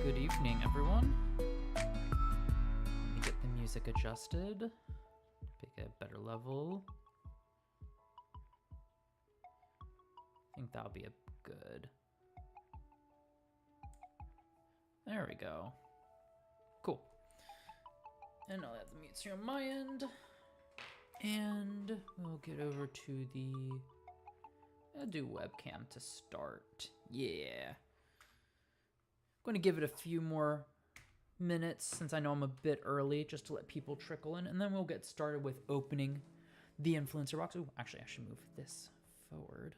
Good evening, everyone. Let me get the music adjusted. Pick a better level. I think that'll be good. There we go. Cool. And I'll have the mutes here on my end. And we'll get over to the... I'll do webcam to start. Yeah. I'm going to give it a few more minutes since I know I'm a bit early, just to let people trickle in, and then we'll get started with opening the influencer box. Ooh, actually, I should move this forward.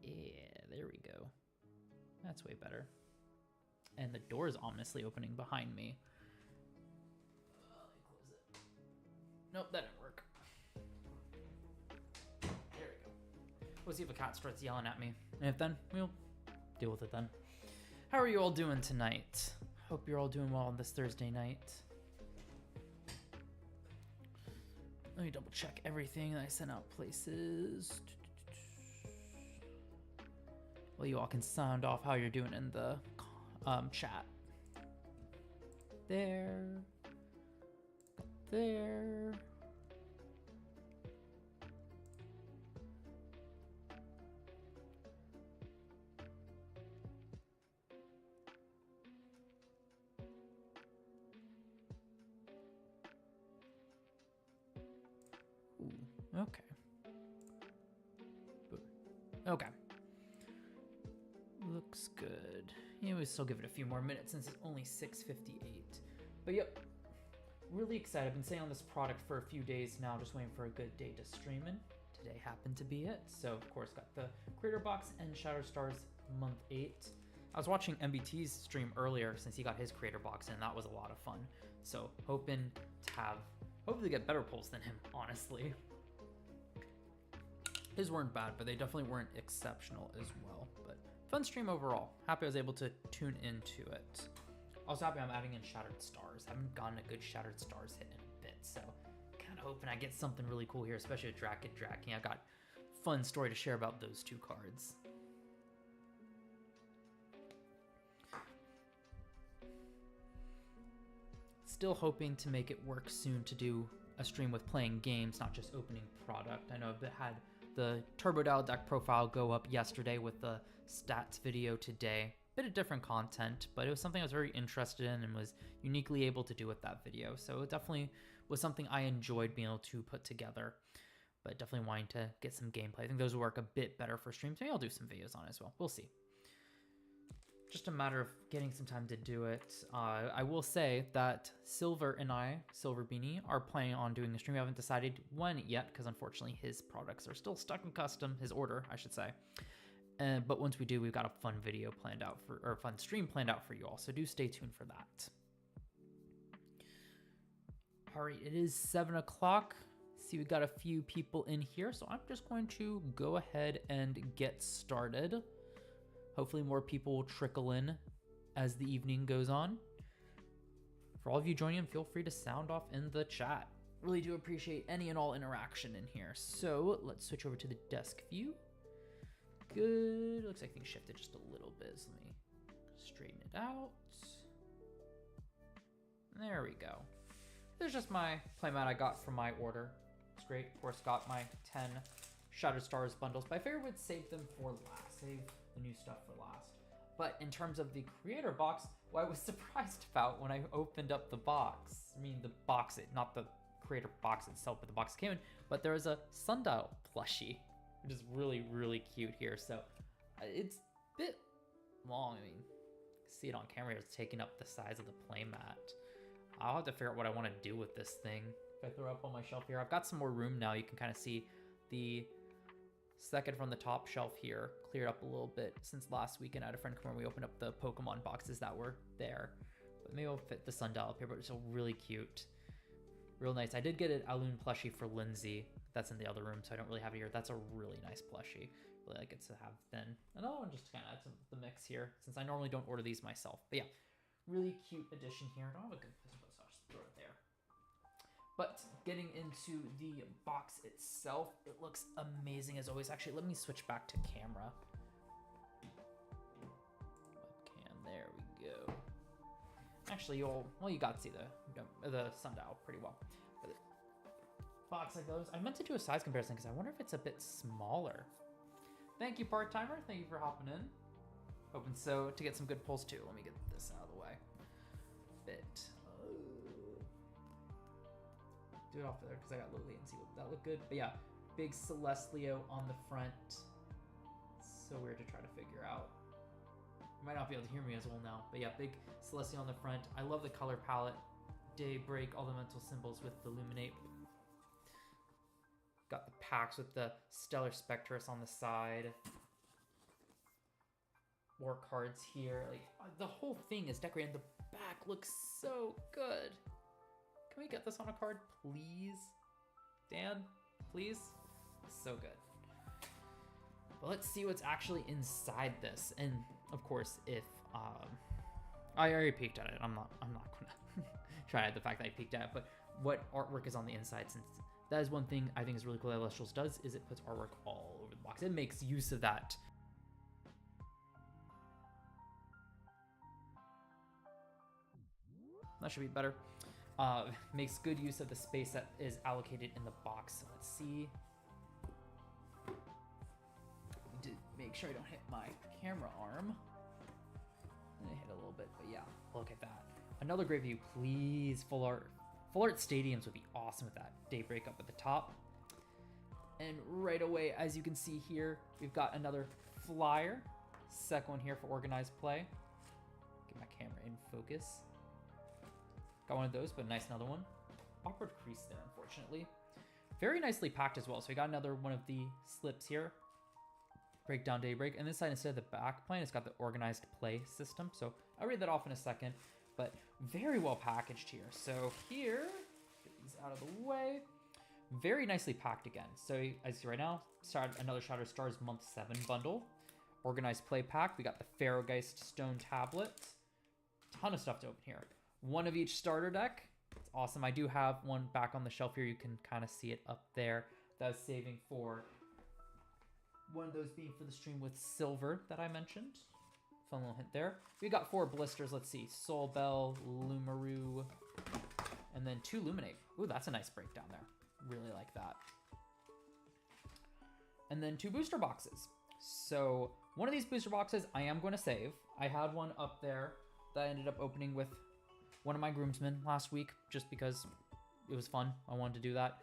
Yeah, there we go. That's way better. And the door is ominously opening behind me. Let me close it. Nope, that didn't work. There we go. We'll see if a cat starts yelling at me. And if then, we'll deal with it then. How are you all doing tonight? Hope you're all doing well on this Thursday night. Let me double check everything that I sent out places. Well, you all can sound off how you're doing in the chat. There. There. Ooh, okay. Okay. Looks good. Yeah, we still give it a few more minutes since it's only 6:58. But yep, really excited. I've been sitting on this product for a few days now, just waiting for a good day to stream in. Today happened to be it. So of course got the Creator Box and Shadow Stars month 8. I was watching MBT's stream earlier since he got his Creator Box, and that was a lot of fun. So hoping to hopefully get better pulls than him, honestly. His weren't bad, but they definitely weren't exceptional as well. But fun stream overall. Happy I was able to tune into it. Also happy I'm adding in Shattered Stars. I haven't gotten a good Shattered Stars hit in a bit, so kind of hoping I get something really cool here, especially with Draken. I got a fun story to share about those two cards. Still hoping to make it work soon to do a stream with playing games, not just opening product. I know I've had the Turbo Dial deck profile go up yesterday with the stats video today. Bit of different content, but it was something I was very interested in and was uniquely able to do with that video. So it definitely was something I enjoyed being able to put together, but definitely wanting to get some gameplay. I think those will work a bit better for streams. Maybe I'll do some videos on it as well. We'll see. Just a matter of getting some time to do it. I will say that Silver and Silver Beanie, are planning on doing a stream. We haven't decided when yet because unfortunately his products are still stuck in custom, his order, I should say. But once we do, we've got a fun video planned out or a fun stream planned out for you all. So do stay tuned for that. All right, it is 7 o'clock. See, we got a few people in here, so I'm just going to go ahead and get started. Hopefully more people will trickle in as the evening goes on. For all of you joining in, feel free to sound off in the chat. Really do appreciate any and all interaction in here. So let's switch over to the desk view. Good. Looks like things shifted just a little bit. So let me straighten it out. There we go. This is just my playmat I got from my order. It's great. Of course, got my 10 Shattered Stars bundles, but I figured we'd save them for last. Save the new stuff for last. But in terms of the Creator Box, what I was surprised about when I opened up the box, I mean the box, not the Creator Box itself, but the box came in, but there was a sundial plushie, which is really, really cute here. So it's a bit long. I mean, see it on camera, it's taking up the size of the playmat. I'll have to figure out what I want to do with this thing. If I throw it up on my shelf here, I've got some more room now. You can kind of see the second from the top shelf here cleared up a little bit since last weekend. I had a friend come over, we opened up the Pokemon boxes that were there. But maybe I'll fit the sundial up here, but it's still really cute. Real nice. I did get an Aloon plushie for Lindsay. That's in the other room, so I don't really have it here. That's a really nice plushie. Really like it to have then. Another one just to kind of add to the mix here, since I normally don't order these myself. But yeah, really cute addition here. I don't have a good place to put it, so I'll just throw it there. But getting into the box itself, it looks amazing as always. Actually, let me switch back to camera. Webcam, there we go. Actually, you got to see the sundial pretty well. But box like those. I meant to do a size comparison because I wonder if it's a bit smaller. Thank you, part-timer. Thank you for hopping in. Hoping so to get some good pulls too. Let me get this out of the way. Do it off there because I got low latency. That look good. But yeah, big Celestial on the front. So weird to try to figure out. You might not be able to hear me as well now. But yeah, big Celestial on the front. I love the color palette. Daybreak, elemental symbols with the Illuminate. Got the packs with the Stellar Spectrus on the side. War cards here. Like the whole thing is decorated. The back looks so good. Can we get this on a card, please? Dan, please? So good. But let's see what's actually inside this. And of course, if I already peeked at it. I'm not gonna try to hide the fact that I peeked at it, but what artwork is on the inside, since that is one thing I think is really cool that Elestrals does, is it puts artwork all over the box. It makes use of that. That should be better. Makes good use of the space that is allocated in the box. So let's see. Make sure I don't hit my camera arm. I hit a little bit, but yeah, look at that. Another great view, please. Full art stadiums would be awesome with that. Daybreak up at the top. And right away, as you can see here, we've got another flyer. Second one here for organized play. Get my camera in focus. Got one of those, but nice another one. Awkward crease there, unfortunately. Very nicely packed as well. So we got another one of the slips here. Breakdown Daybreak. And this side, instead of the back plane, it's got the organized play system. So I'll read that off in a second. But very well packaged here. So here, get these out of the way. Very nicely packed again. So as you see right now, another Shattered Stars Month 7 bundle. Organized play pack. We got the Pharaohgeist Stone Tablet. Ton of stuff to open here. One of each starter deck. It's awesome. I do have one back on the shelf here. You can kind of see it up there. That was saving for one of those being for the stream with silver that I mentioned. Fun little hint there. We got 4 blisters. Let's see. Soul Bell, Lumaru, and then 2 Luminate. Ooh, that's a nice breakdown there. Really like that. And then 2 booster boxes. So one of these booster boxes I am going to save. I had one up there that I ended up opening with one of my groomsmen last week just because it was fun. I wanted to do that.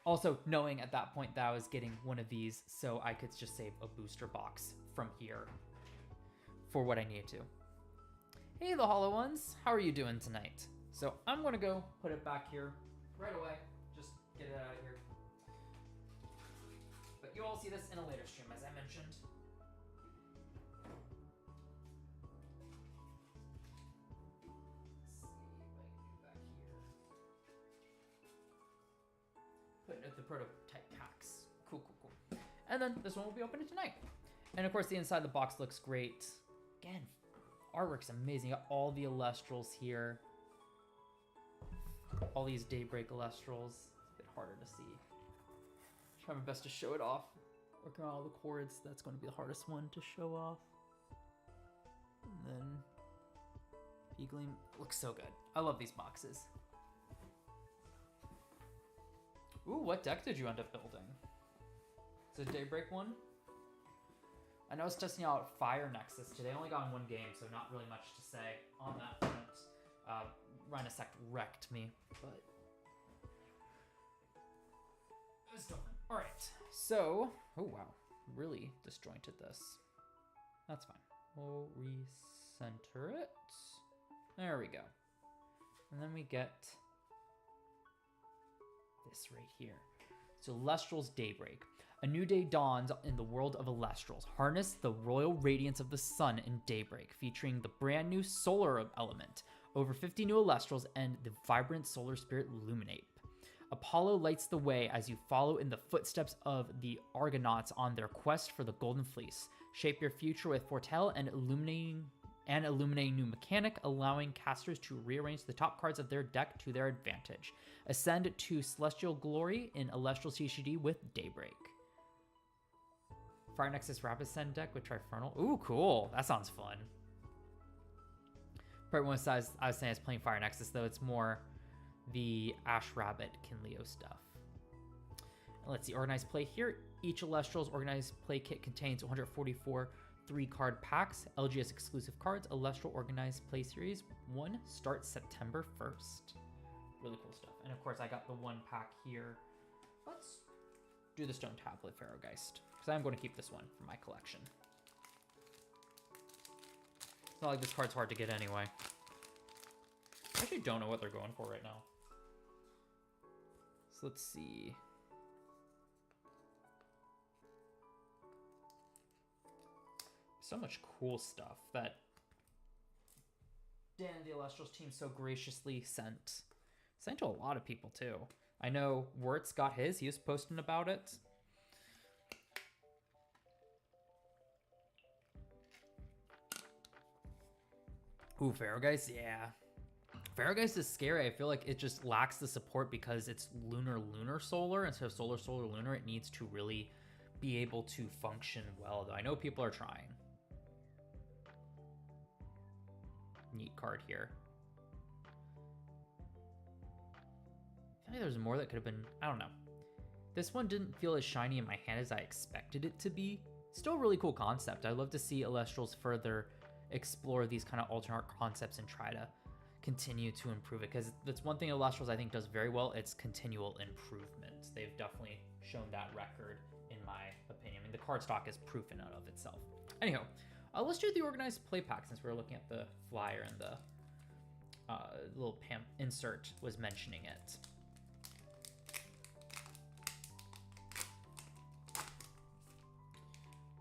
Also knowing at that point that I was getting one of these, so I could just save a booster box from here for what I needed to. Hey, the Hollow Ones. How are you doing tonight? So I'm going to go put it back here right away. Just get it out of here. But you all see this in a later stream, as I mentioned. The prototype packs. Cool. And then this one will be opening tonight. And of course, the inside of the box looks great. Again, artwork's amazing. You got all the Elestrals here. All these Daybreak Elestrals. It's a bit harder to see. Try my best to show it off. Working on all the chords. That's going to be the hardest one to show off. And then P-Gleam looks so good. I love these boxes. Ooh, what deck did you end up building? Is it Daybreak one? I know I was testing out Fire Nexus today. I only got in one game, so not really much to say on that front. Rhinosect wrecked me, but it was fun. All right, so, oh wow, really disjointed this. That's fine. We'll recenter it. There we go. And then we get this right here. So Elestrals Daybreak. A new day dawns in the world of Elestrals. Harness the royal radiance of the sun in Daybreak, featuring the brand new solar element, over 50 new Elestrals, and the vibrant solar spirit Luminate. Apollo lights the way as you follow in the footsteps of the Argonauts on their quest for the Golden Fleece. Shape your future with Foretell and illuminate new mechanic, allowing casters to rearrange the top cards of their deck to their advantage. Ascend to Celestial Glory in Elestrals CCD with Daybreak. Fire Nexus Rapid Ascend deck with Trifernal. Ooh, cool. That sounds fun. Part one I was saying I was playing Fire Nexus, though it's more the Ash Rabbit Kinleo stuff. And let's see, organized play here. Each Elestrals organized play kit contains 144 3-card packs, LGS exclusive cards. Elestral organized play series 1 starts September 1st. Really cool stuff. And of course, I got the 1 pack here. Let's do the Stone Tablet Pharaohgeist, because I'm going to keep this one for my collection. It's not like this card's hard to get anyway. I actually don't know what they're going for right now. So let's see. So much cool stuff that Dan and the Elestrals team so graciously sent to a lot of people too. I know Wirtz got his. He was posting about it. Ooh, Pharaohgeist, yeah. Pharaohgeist is scary. I feel like it just lacks the support because it's lunar solar instead of solar lunar. It needs to really be able to function well, though. I know people are trying. Neat card here. I feel like there's more that could have been, I don't know. This one didn't feel as shiny in my hand as I expected it to be. Still a really cool concept. I'd love to see Elestrals further explore these kind of alternate concepts and try to continue to improve it, because that's one thing Elestrals I think does very well. It's continual improvement. They've definitely shown that record in my opinion. I mean, the card stock is proof in and of itself. Anyhow, let's do the organized play pack since we're looking at the flyer and the little insert was mentioning it.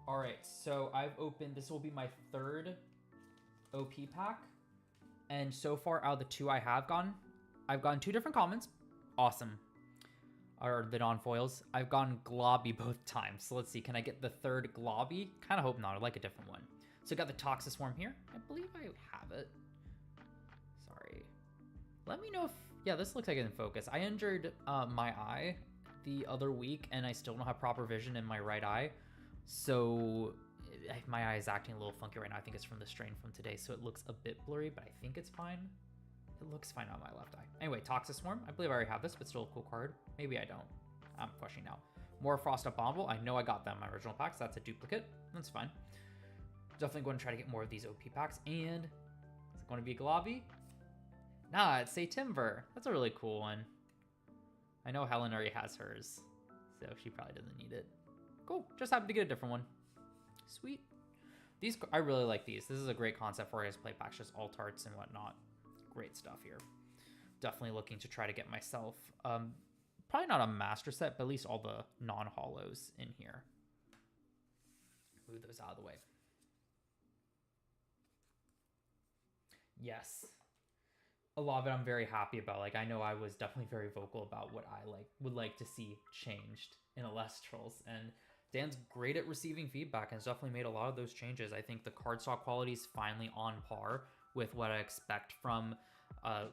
All right, so I've opened, this will be my 3rd OP pack. And so far out of the 2 I have gotten, I've gotten 2 different commons. Awesome. Or the non-foils. I've gotten Globby both times. So let's see, can I get the 3rd Globby? Kind of hope not, I'd like a different one. So I got the Toxis Swarm here. I believe I have it. Sorry. Let me know if, yeah, this looks like it's in focus. I injured my eye the other week and I still don't have proper vision in my right eye. So my eye is acting a little funky right now. I think it's from the strain from today, so it looks a bit blurry, but I think it's fine. It looks fine on my left eye. Anyway, Toxis Swarm. I believe I already have this, but still a cool card. Maybe I don't. I'm questioning now. More Frost Abominable. I know I got that in my original packs. That's a duplicate. That's fine. Definitely going to try to get more of these OP packs. And is it going to be Globby? Nah, it's a Timber. That's a really cool one. I know Helen already has hers, so she probably doesn't need it. Cool. Just happened to get a different one. Sweet. These, I really like these. This is a great concept for organized play packs, just alt arts and whatnot. Great stuff here. Definitely looking to try to get myself, probably not a master set, but at least all the non-hollows in here. Move those out of the way. Yes. A lot of it I'm very happy about. Like, I know I was definitely very vocal about what I would like to see changed in Elestrals, and Dan's great at receiving feedback and has definitely made a lot of those changes. I think the cardstock quality is finally on par with what I expect from a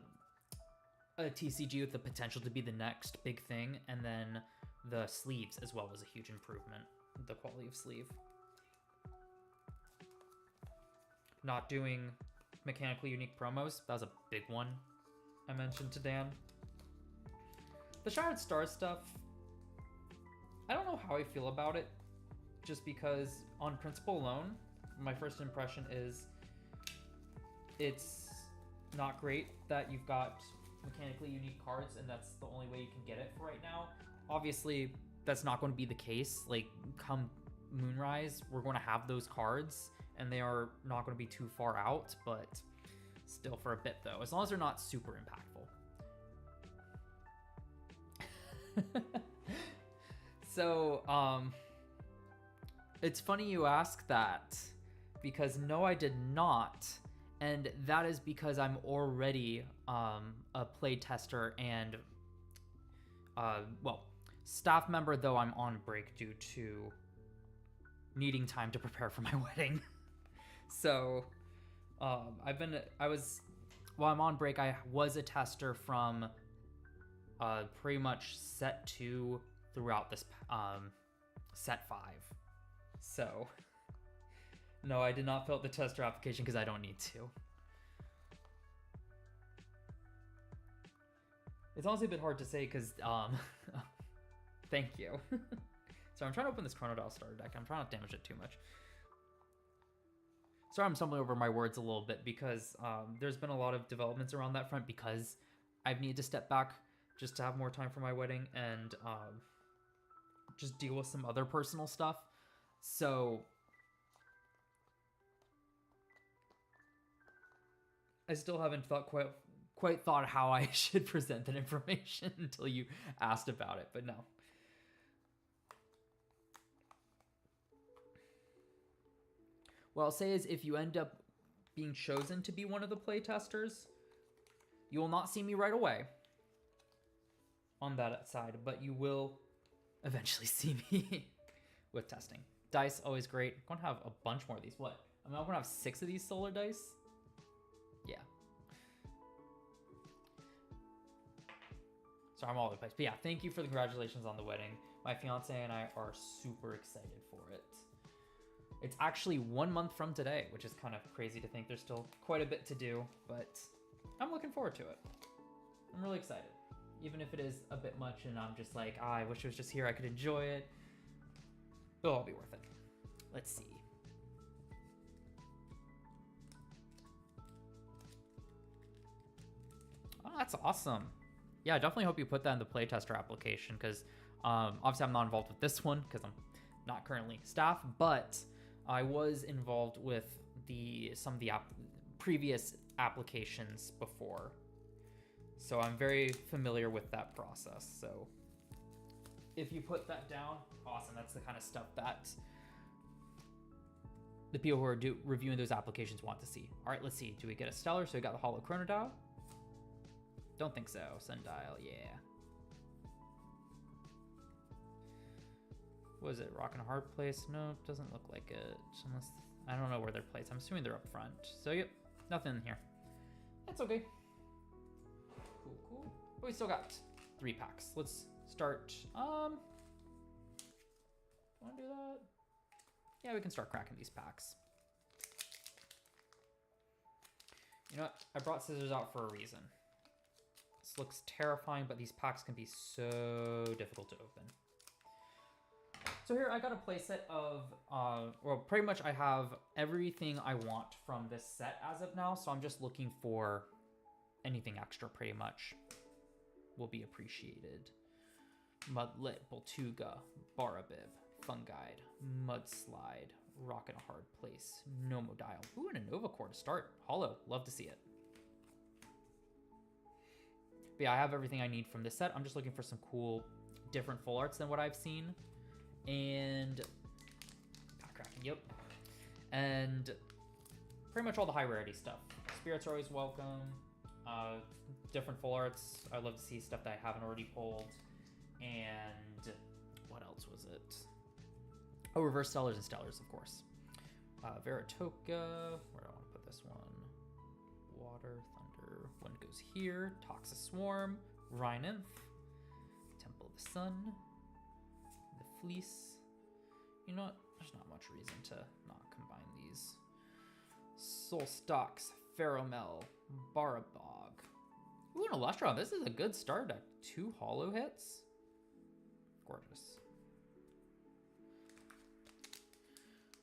TCG with the potential to be the next big thing. And then the sleeves as well was a huge improvement, the quality of sleeve. Not doing mechanically unique promos, that was a big one I mentioned to Dan. The Shattered Star stuff, I don't know how I feel about it, just because on principle alone, my first impression is it's not great that you've got mechanically unique cards and that's the only way you can get it for right now. Obviously, that's not going to be the case. Like, come Moonrise, we're going to have those cards and they are not going to be too far out, but still for a bit though, as long as they're not super impactful. So, it's funny you ask that, because no, I did not, and that is because I'm already a play tester and, well, staff member, though I'm on break due to needing time to prepare for my wedding. So, while I'm on break, I was a tester from pretty much set 2 throughout this set 5. So no, I did not fill out the tester application because I don't need to. It's honestly a bit hard to say because, thank you. So I'm trying to open this Chronodile starter deck. I'm trying not to damage it too much. Sorry, I'm stumbling over my words a little bit because there's been a lot of developments around that front because I've needed to step back just to have more time for my wedding and just deal with some other personal stuff. So I still haven't quite thought how I should present that information until you asked about it, but no. What I'll say is if you end up being chosen to be one of the playtesters, you will not see me right away on that side, but you will eventually see me with testing. Dice, always great. I'm going to have a bunch more of these. What? I'm going to have 6 of these solar dice? Yeah. Sorry, I'm all over the place. But yeah, thank you for the congratulations on the wedding. My fiance and I are super excited for it. It's actually 1 month from today, which is kind of crazy to think there's still quite a bit to do, but I'm looking forward to it. I'm really excited. Even if it is a bit much and I'm just like, I wish it was just here, I could enjoy it. It'll all be worth it. Let's see. Oh, that's awesome. Yeah, I definitely hope you put that in the playtester application because obviously I'm not involved with this one because I'm not currently staff, but I was involved with some of the previous applications before. So I'm very familiar with that process. So if you put that down, awesome. That's the kind of stuff that the people who are reviewing those applications want to see. All right, let's see. Do we get a stellar? So we got the Holo Chronodile. Don't think so. Sundial, yeah. What is it? Rock and a hard place? No, it doesn't look like it. Unless I don't know where they're placed. I'm assuming they're up front. So yep, nothing in here. That's okay. Cool. But we still got 3 packs. Let's start. Want to do that? Yeah, we can start cracking these packs. You know what? I brought scissors out for a reason. This looks terrifying, but these packs can be so difficult to open. So here I got a playset of, well, pretty much I have everything I want from this set as of now. So I'm just looking for anything extra pretty much will be appreciated. Mudlet, Boltuga, Barabib, Fungide, Mudslide, Rock in a Hard Place, Nomodial. Ooh, and a Nova Core to start. Hollow, love to see it. But yeah, I have everything I need from this set. I'm just looking for some cool, different full arts than what I've seen. And pack cracking, yep. And pretty much all the high rarity stuff. Spirits are always welcome. Different full arts. I love to see stuff that I haven't already pulled. And what else was it? Oh, reverse stellars and stellars, of course. Veratoka. Where do I want to put this one? Water, thunder. One goes here. Toxic Swarm. Rhynymph. Temple of the Sun. The Fleece. You know what? There's not much reason to not combine these. Soul Stalks. Pheromel. Barabog. Ooh, an Elestron. This is a good start deck. 2 holo hits. Gorgeous.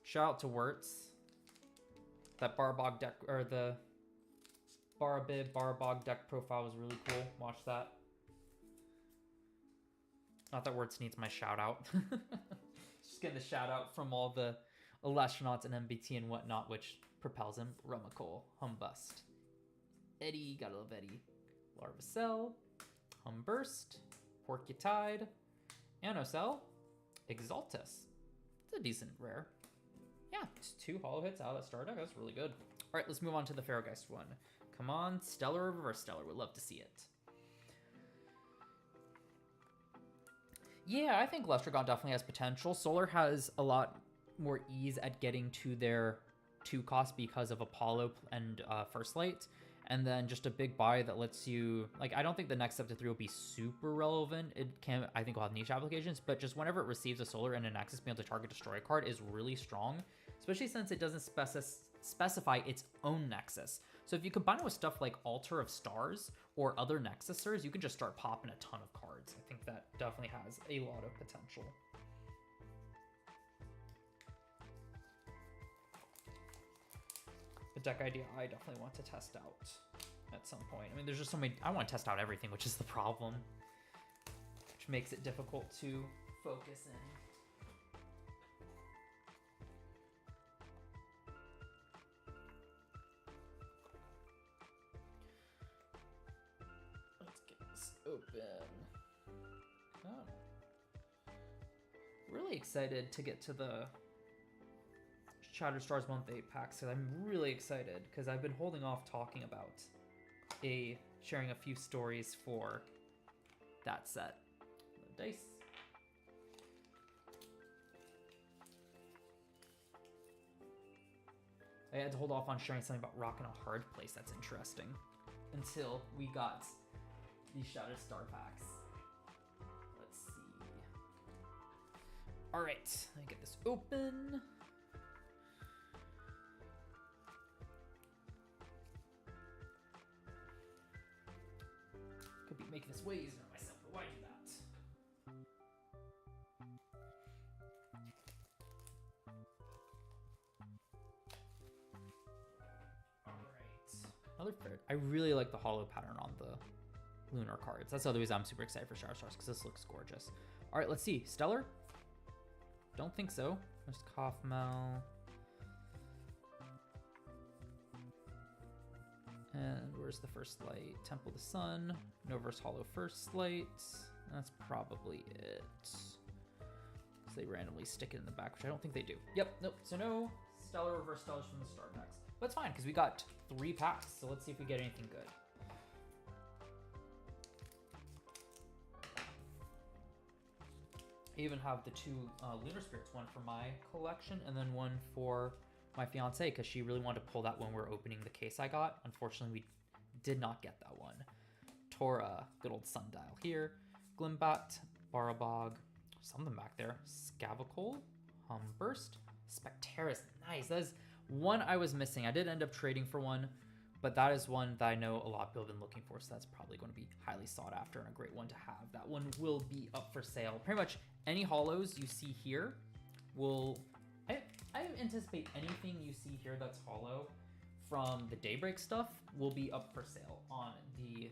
Shout out to Wirtz. That Barabog deck, or the Barabog deck profile was really cool. Watch that. Not that Wirtz needs my shout out. Just getting the shout out from all the Elestronauts and MBT and whatnot, which propels him. Rumacole, Humbust, Eddie, gotta love Eddie, Larvacell, Humburst, Porcutide, Anocell, Exaltus. It's a decent rare. Yeah, it's 2 holo hits out of that starter deck. That's really good. All right, let's move on to the Ferrogeist one. Come on, Stellar or Reverse Stellar. We'd love to see it. Yeah, I think Lestragon definitely has potential. Solar has a lot more ease at getting to their 2 cost because of Apollo and First Light. And then just a big buy that lets you, like, I don't think the next step to 3 will be super relevant. It can, I think, will have niche applications, but just whenever it receives a Solar and a Nexus, being able to target destroy a card is really strong, especially since it doesn't specify its own Nexus. So if you combine it with stuff like Altar of Stars or other Nexusers, you can just start popping a ton of cards. I think that definitely has a lot of potential. The deck idea I definitely want to test out at some point. I mean, there's just so many, I want to test out everything, which is the problem, which makes it difficult to focus in. Let's get this open. Oh. Really excited to get to the Shattered Stars Month 8 packs, so I'm really excited because I've been holding off talking about sharing a few stories for that set. The dice. I had to hold off on sharing something about Rockin' a Hard Place that's interesting until we got these Shattered Star packs. Let's see. All right, let me get this open. Could be making this way easier on myself, but why do that? Another fair. I really like the hollow pattern on the lunar cards. That's the other reason I'm super excited for Shattered Stars, because this looks gorgeous. All right, let's see. Stellar? Don't think so. There's Kaufmel. And where's the first light? Temple of the Sun. Noverse Hollow first light. That's probably it. Because they randomly stick it in the back, which I don't think they do. Yep, nope. So no Stellar reverse Stellars from the Star packs. But it's fine, because we got 3 packs, so let's see if we get anything good. I even have the 2 Lunar Spirits, one for my collection, and then one for my fiance, because she really wanted to pull that when we were opening the case I got. Unfortunately, we did not get that one. Tora, good old Sundial here. Glimbat, Barabog, something back there. Scavacol, Humburst, Specteris, nice. That is one I was missing. I did end up trading for one, but that is one that I know a lot of people have been looking for, so that's probably going to be highly sought after and a great one to have. That one will be up for sale. Pretty much any hollows you see here will... I anticipate anything you see here that's hollow from the Daybreak stuff will be up for sale on the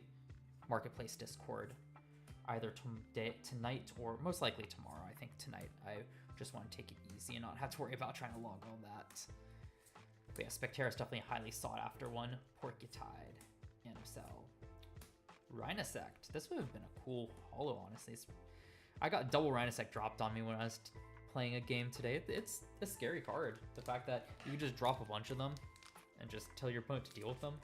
Marketplace Discord either tonight or most likely tomorrow. I think tonight. I just want to take it easy and not have to worry about trying to log all that. But yeah, Specteris is definitely a highly sought after one. Porcutide, Anocel, Rhinosect. This would have been a cool hollow, honestly. I got double Rhinosect dropped on me when I was playing a game today. It's a scary card. The fact that you can just drop a bunch of them and just tell your opponent to deal with them.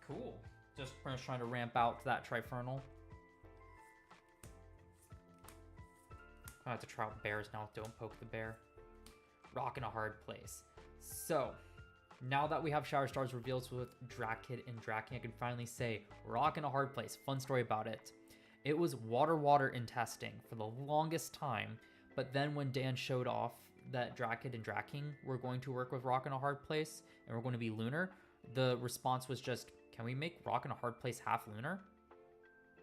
Cool. Just pretty much trying to ramp out that Trifernal. I have to try out bears now. Don't poke the bear. Rockin' a Hard Place. So, now that we have Shattered Stars reveals with Drakid and Draking, I can finally say Rockin' a Hard Place. Fun story about it. It was water in testing for the longest time, but then when Dan showed off that Drakid and Draking were going to work with Rockin' a Hard Place and we're going to be lunar, the response was just, can we make Rockin' a Hard Place half lunar?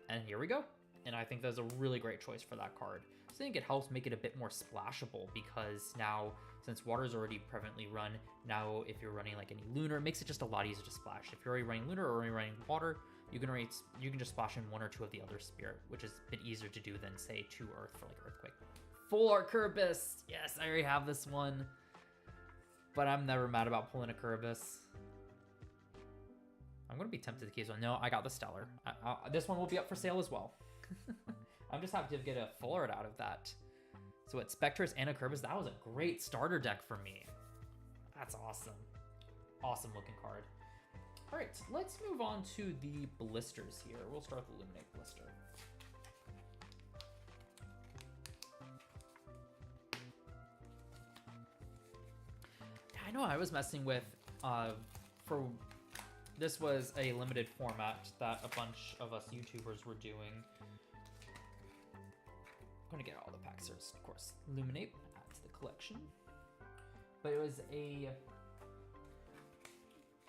And here we go. And I think that's a really great choice for that card. So I think it helps make it a bit more splashable, because now, since water is already prevalently run, now if you're running like any lunar, it makes it just a lot easier to splash. If you're already running lunar or already running water, you can just splash in 1 or 2 of the other spirit, which is a bit easier to do than, say, 2 earth for like Earthquake. Full Art Kerberos! Yes, I already have this one. But I'm never mad about pulling a Kerberos. I'm going to be tempted to keep this one. No, I got the Stellar. This one will be up for sale as well. I'm just happy to get a full art out of that. So at Spectres and a Kerberos, that was a great starter deck for me. That's awesome. Awesome looking card. All right, let's move on to the blisters here. We'll start with the Illuminate blister. I know I was messing with, this was a limited format that a bunch of us YouTubers were doing. gonna get all the packs first, of course. Illuminate, add to the collection. But it was a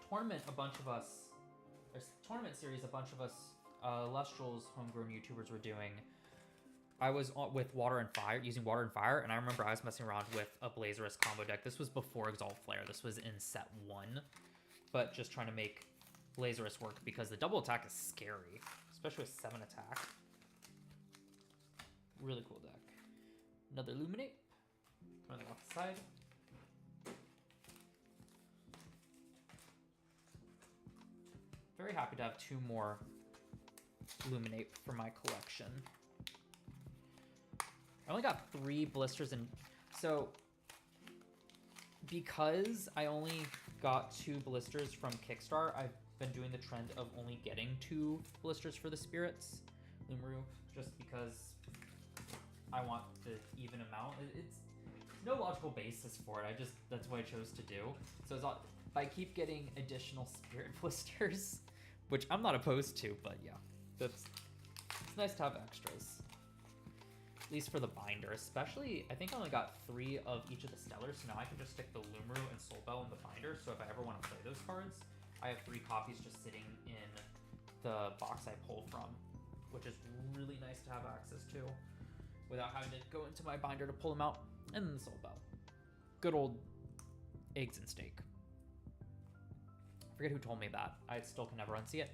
tournament series a bunch of us Elestrals homegrown YouTubers were doing. I was with Water and Fire, using Water and Fire, and I remember I was messing around with a Blazerous combo deck. This was before Exalt Flare. This was in set 1, but just trying to make Blazerous work because the double attack is scary, especially with 7 attack. Really cool deck. Another Illuminate. Turn them off the side. Very happy to have 2 more Illuminate for my collection. I only got 3 blisters, and so because I only got 2 blisters from Kickstarter, I've been doing the trend of only getting 2 blisters for the spirits, Lumaru, just because I want the even amount. It's no logical basis for it. That's what I chose to do. So it's all, if I keep getting additional spirit blisters, which I'm not opposed to, but yeah, it's nice to have extras. At least for the binder, especially, I think I only got 3 of each of the Stellars, so now I can just stick the Lumaru and Soulbell in the binder, so if I ever want to play those cards, I have 3 copies just sitting in the box I pull from, which is really nice to have access to without having to go into my binder to pull them out. And then the Soulbell. Good old eggs and steak. I forget who told me that. I still can never unsee it.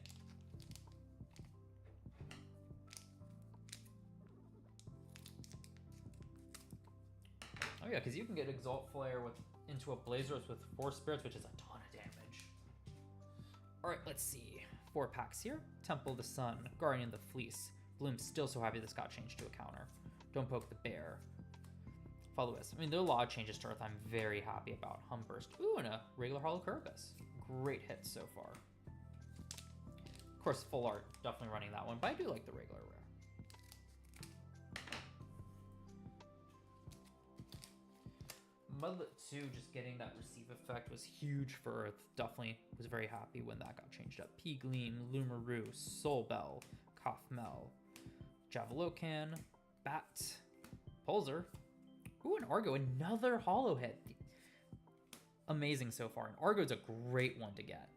Oh yeah, because you can get Exalt Flare into a Blazers with 4 spirits, which is a ton of damage. Alright, let's see. 4 packs here. Temple of the Sun, Guardian of the Fleece. Bloom's still so happy this got changed to a counter. Don't Poke the Bear. Follow Us. I mean, there are a lot of changes to Earth I'm very happy about. Humburst. Ooh, and a regular Hollow Curvus. Great hits so far. Of course, full art. Definitely running that one, but I do like the regular rare. Mudlet 2, just getting that receive effect was huge for Earth. Definitely was very happy when that got changed up. P-Gleam, Lumaru, Soulbell, Kothmel, Javelocan, Bat, Pulsar. Ooh, an Argo, another hollow hit. Amazing so far. And Argo's a great one to get.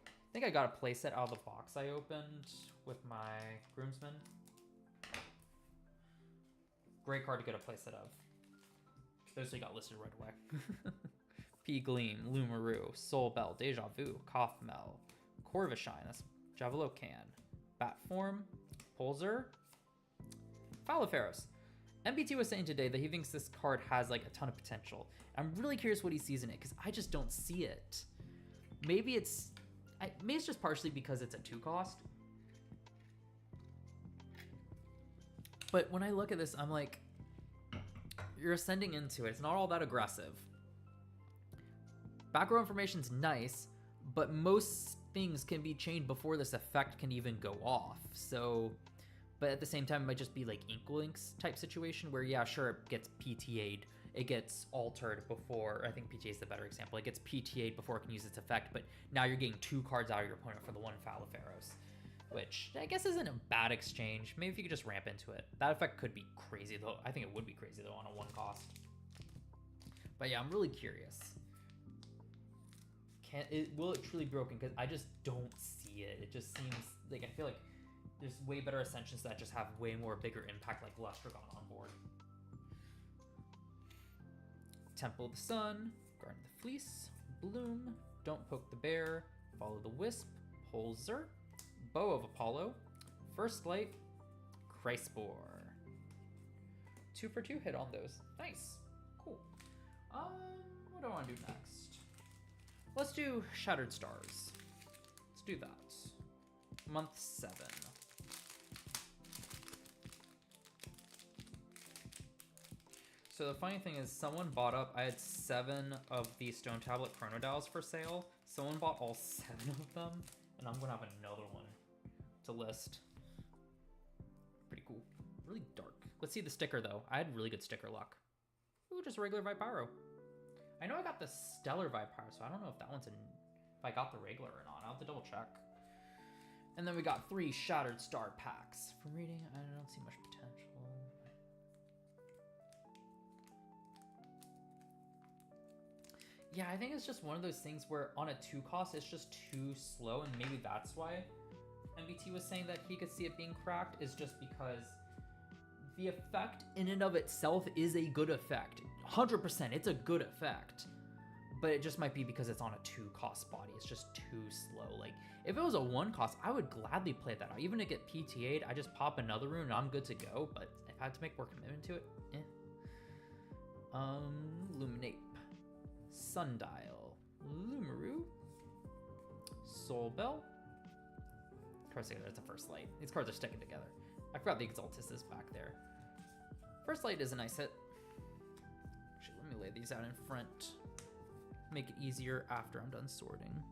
I think I got a playset out of the box I opened with my Groomsmen. Great card to get a playset of. Those three got listed right away. P-Gleam, Lumaru, Soulbell, Deja Vu, Kothmel, Corvishine, that's Javelocan, Batform, Pulsar, Falaferos. MBT was saying today that he thinks this card has like a ton of potential. I'm really curious what he sees in it because I just don't see it. Maybe it's just partially because it's a 2 cost. But when I look at this, I'm like, you're ascending into it. It's not all that aggressive. Back row information's nice, but most things can be chained before this effect can even go off. So, but at the same time, it might just be like Inklinks type situation where, yeah, sure, it gets PTA'd. It gets altered before, I think PTA is the better example. It gets PTA'd before it can use its effect, but now you're getting 2 cards out of your opponent for the 1 Falaferos, which I guess isn't a bad exchange. Maybe if you could just ramp into it. That effect could be crazy, though. I think it would be crazy, though, on a 1 cost. But yeah, I'm really curious. Will it truly be broken? Because I just don't see it. It just seems like, I feel like there's way better Ascensions that just have way more bigger impact, like Lestragon on board. Temple of the Sun, Guardian of the Fleece, Bloom, Don't Poke the Bear, Follow the Wisp, Pulsar, Bow of Apollo, First Light, Christspore. 2 for 2 hit on those. Nice. Cool. What do I want to do next? Let's do Shattered Stars. Let's do that. Month 7. So the funny thing is, someone bought up, I had 7 of the Stone Tablet Chronodials for sale. Someone bought all 7 of them, and I'm gonna have another one to list. Pretty cool. Really dark. Let's see the sticker though. I had really good sticker luck. Ooh, just regular Vipyro. I know I got the Stellar Vipyro, so I don't know if that one's in, if I got the regular or not. I'll have to double check. And then we got 3 Shattered Star packs. From reading, I don't see much potential. Yeah, I think it's just one of those things where on a 2 cost, it's just too slow, and maybe that's why MBT was saying that he could see it being cracked, is just because the effect in and of itself is a good effect. 100%, it's a good effect. But it just might be because it's on a 2 cost body. It's just too slow. Like, if it was a 1 cost, I would gladly play that out. Even to get PTA'd, I just pop another rune and I'm good to go. But if I had to make more commitment to it, Luminate, Sundial, Lumaru, Soul Bell. Cards together, that's a First Light. These cards are sticking together. I forgot the Exaltus is back there. First Light is a nice hit. Actually, let me lay these out in front. Make it easier after I'm done sorting.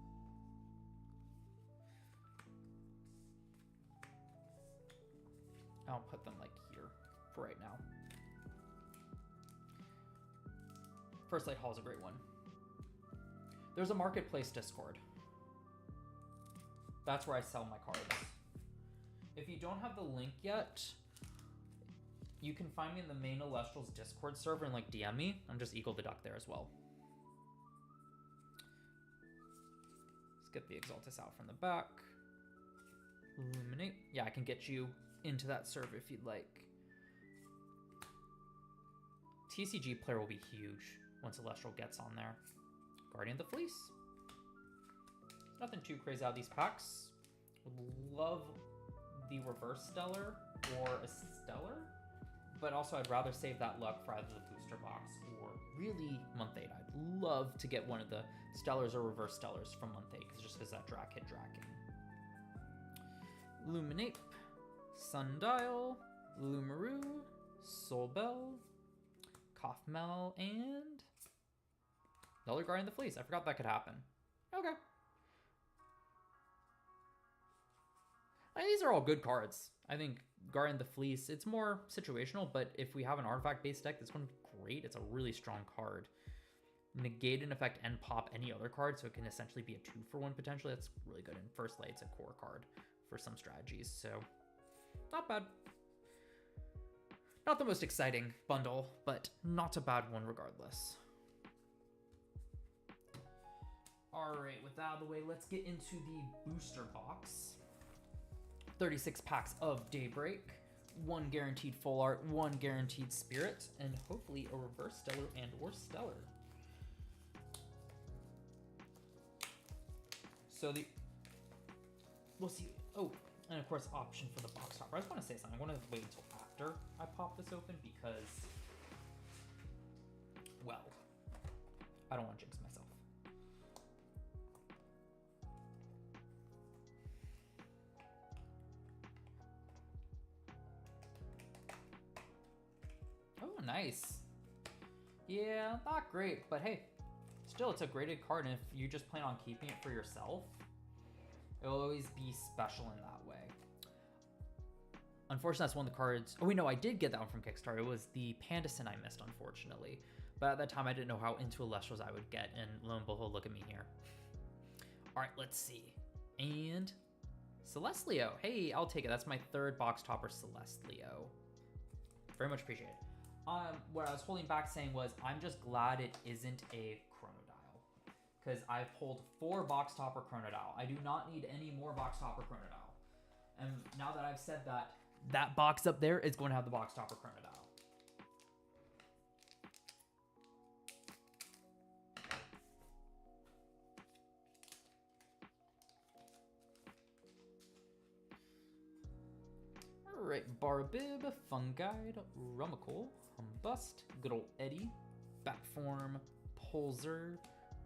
I'll put them like here for right now. First Light Hall is a great one. There's a marketplace Discord. That's where I sell my cards. If you don't have the link yet, you can find me in the main Elestrals Discord server and like DM me. I'm just Eagle the Duck there as well. Let's get the Exaltus out from the back. Illuminate. Yeah, I can get you into that server if you'd like. TCG player will be huge once Elestral gets on there. Guardian of the Fleece. Nothing too crazy out of these packs. Would love the reverse stellar or a stellar, but also I'd rather save that luck for either the booster box or really month 8. I'd love to get one of the stellars or reverse stellars from month 8 just because that Drac hit Draken. Luminate, Sundial, Lumaru, Soulbell, Kothmel, and another Guardian of the Fleece. I forgot that could happen. Okay. These are all good cards. I think Guardian of the Fleece, it's more situational, but if we have an artifact-based deck, that's going to be great. It's a really strong card. Negate an effect and pop any other card, so it can essentially be a 2-for-1 potentially. That's really good. And First Light, it's a core card for some strategies, so not bad. Not the most exciting bundle, but not a bad one regardless. All right, with that out of the way, let's get into the booster box. 36 packs of Daybreak, 1 guaranteed full art, 1 guaranteed spirit, and hopefully a reverse stellar and or stellar. So we'll see. Oh, and of course option for the box topper. I just want to say something. I want to wait until after I pop this open because, well, I don't want to jinx myself. Oh, nice. Yeah, not great, but hey, still, it's a graded card, and if you just plan on keeping it for yourself, it'll always be special in that way. Unfortunately, that's one of the cards. Oh, wait, no, I did get that one from Kickstarter. It was the Pandison I missed, unfortunately. But at that time, I didn't know how into Elestrals I would get, and lo and behold, look at me here. All right, let's see. And Celestleo. Hey, I'll take it. That's my 3rd box topper Celestleo. Very much appreciate it. What I was holding back saying was, I'm just glad it isn't a Chronodial, because I've pulled 4 box topper Chronodial. I do not need any more box topper Chronodial. And now that I've said that, that box up there is going to have the box topper Chronodial. Alright, Barbib, Fungide, Rummikul, Humbust, good old Eddie, Batform, Pulsar,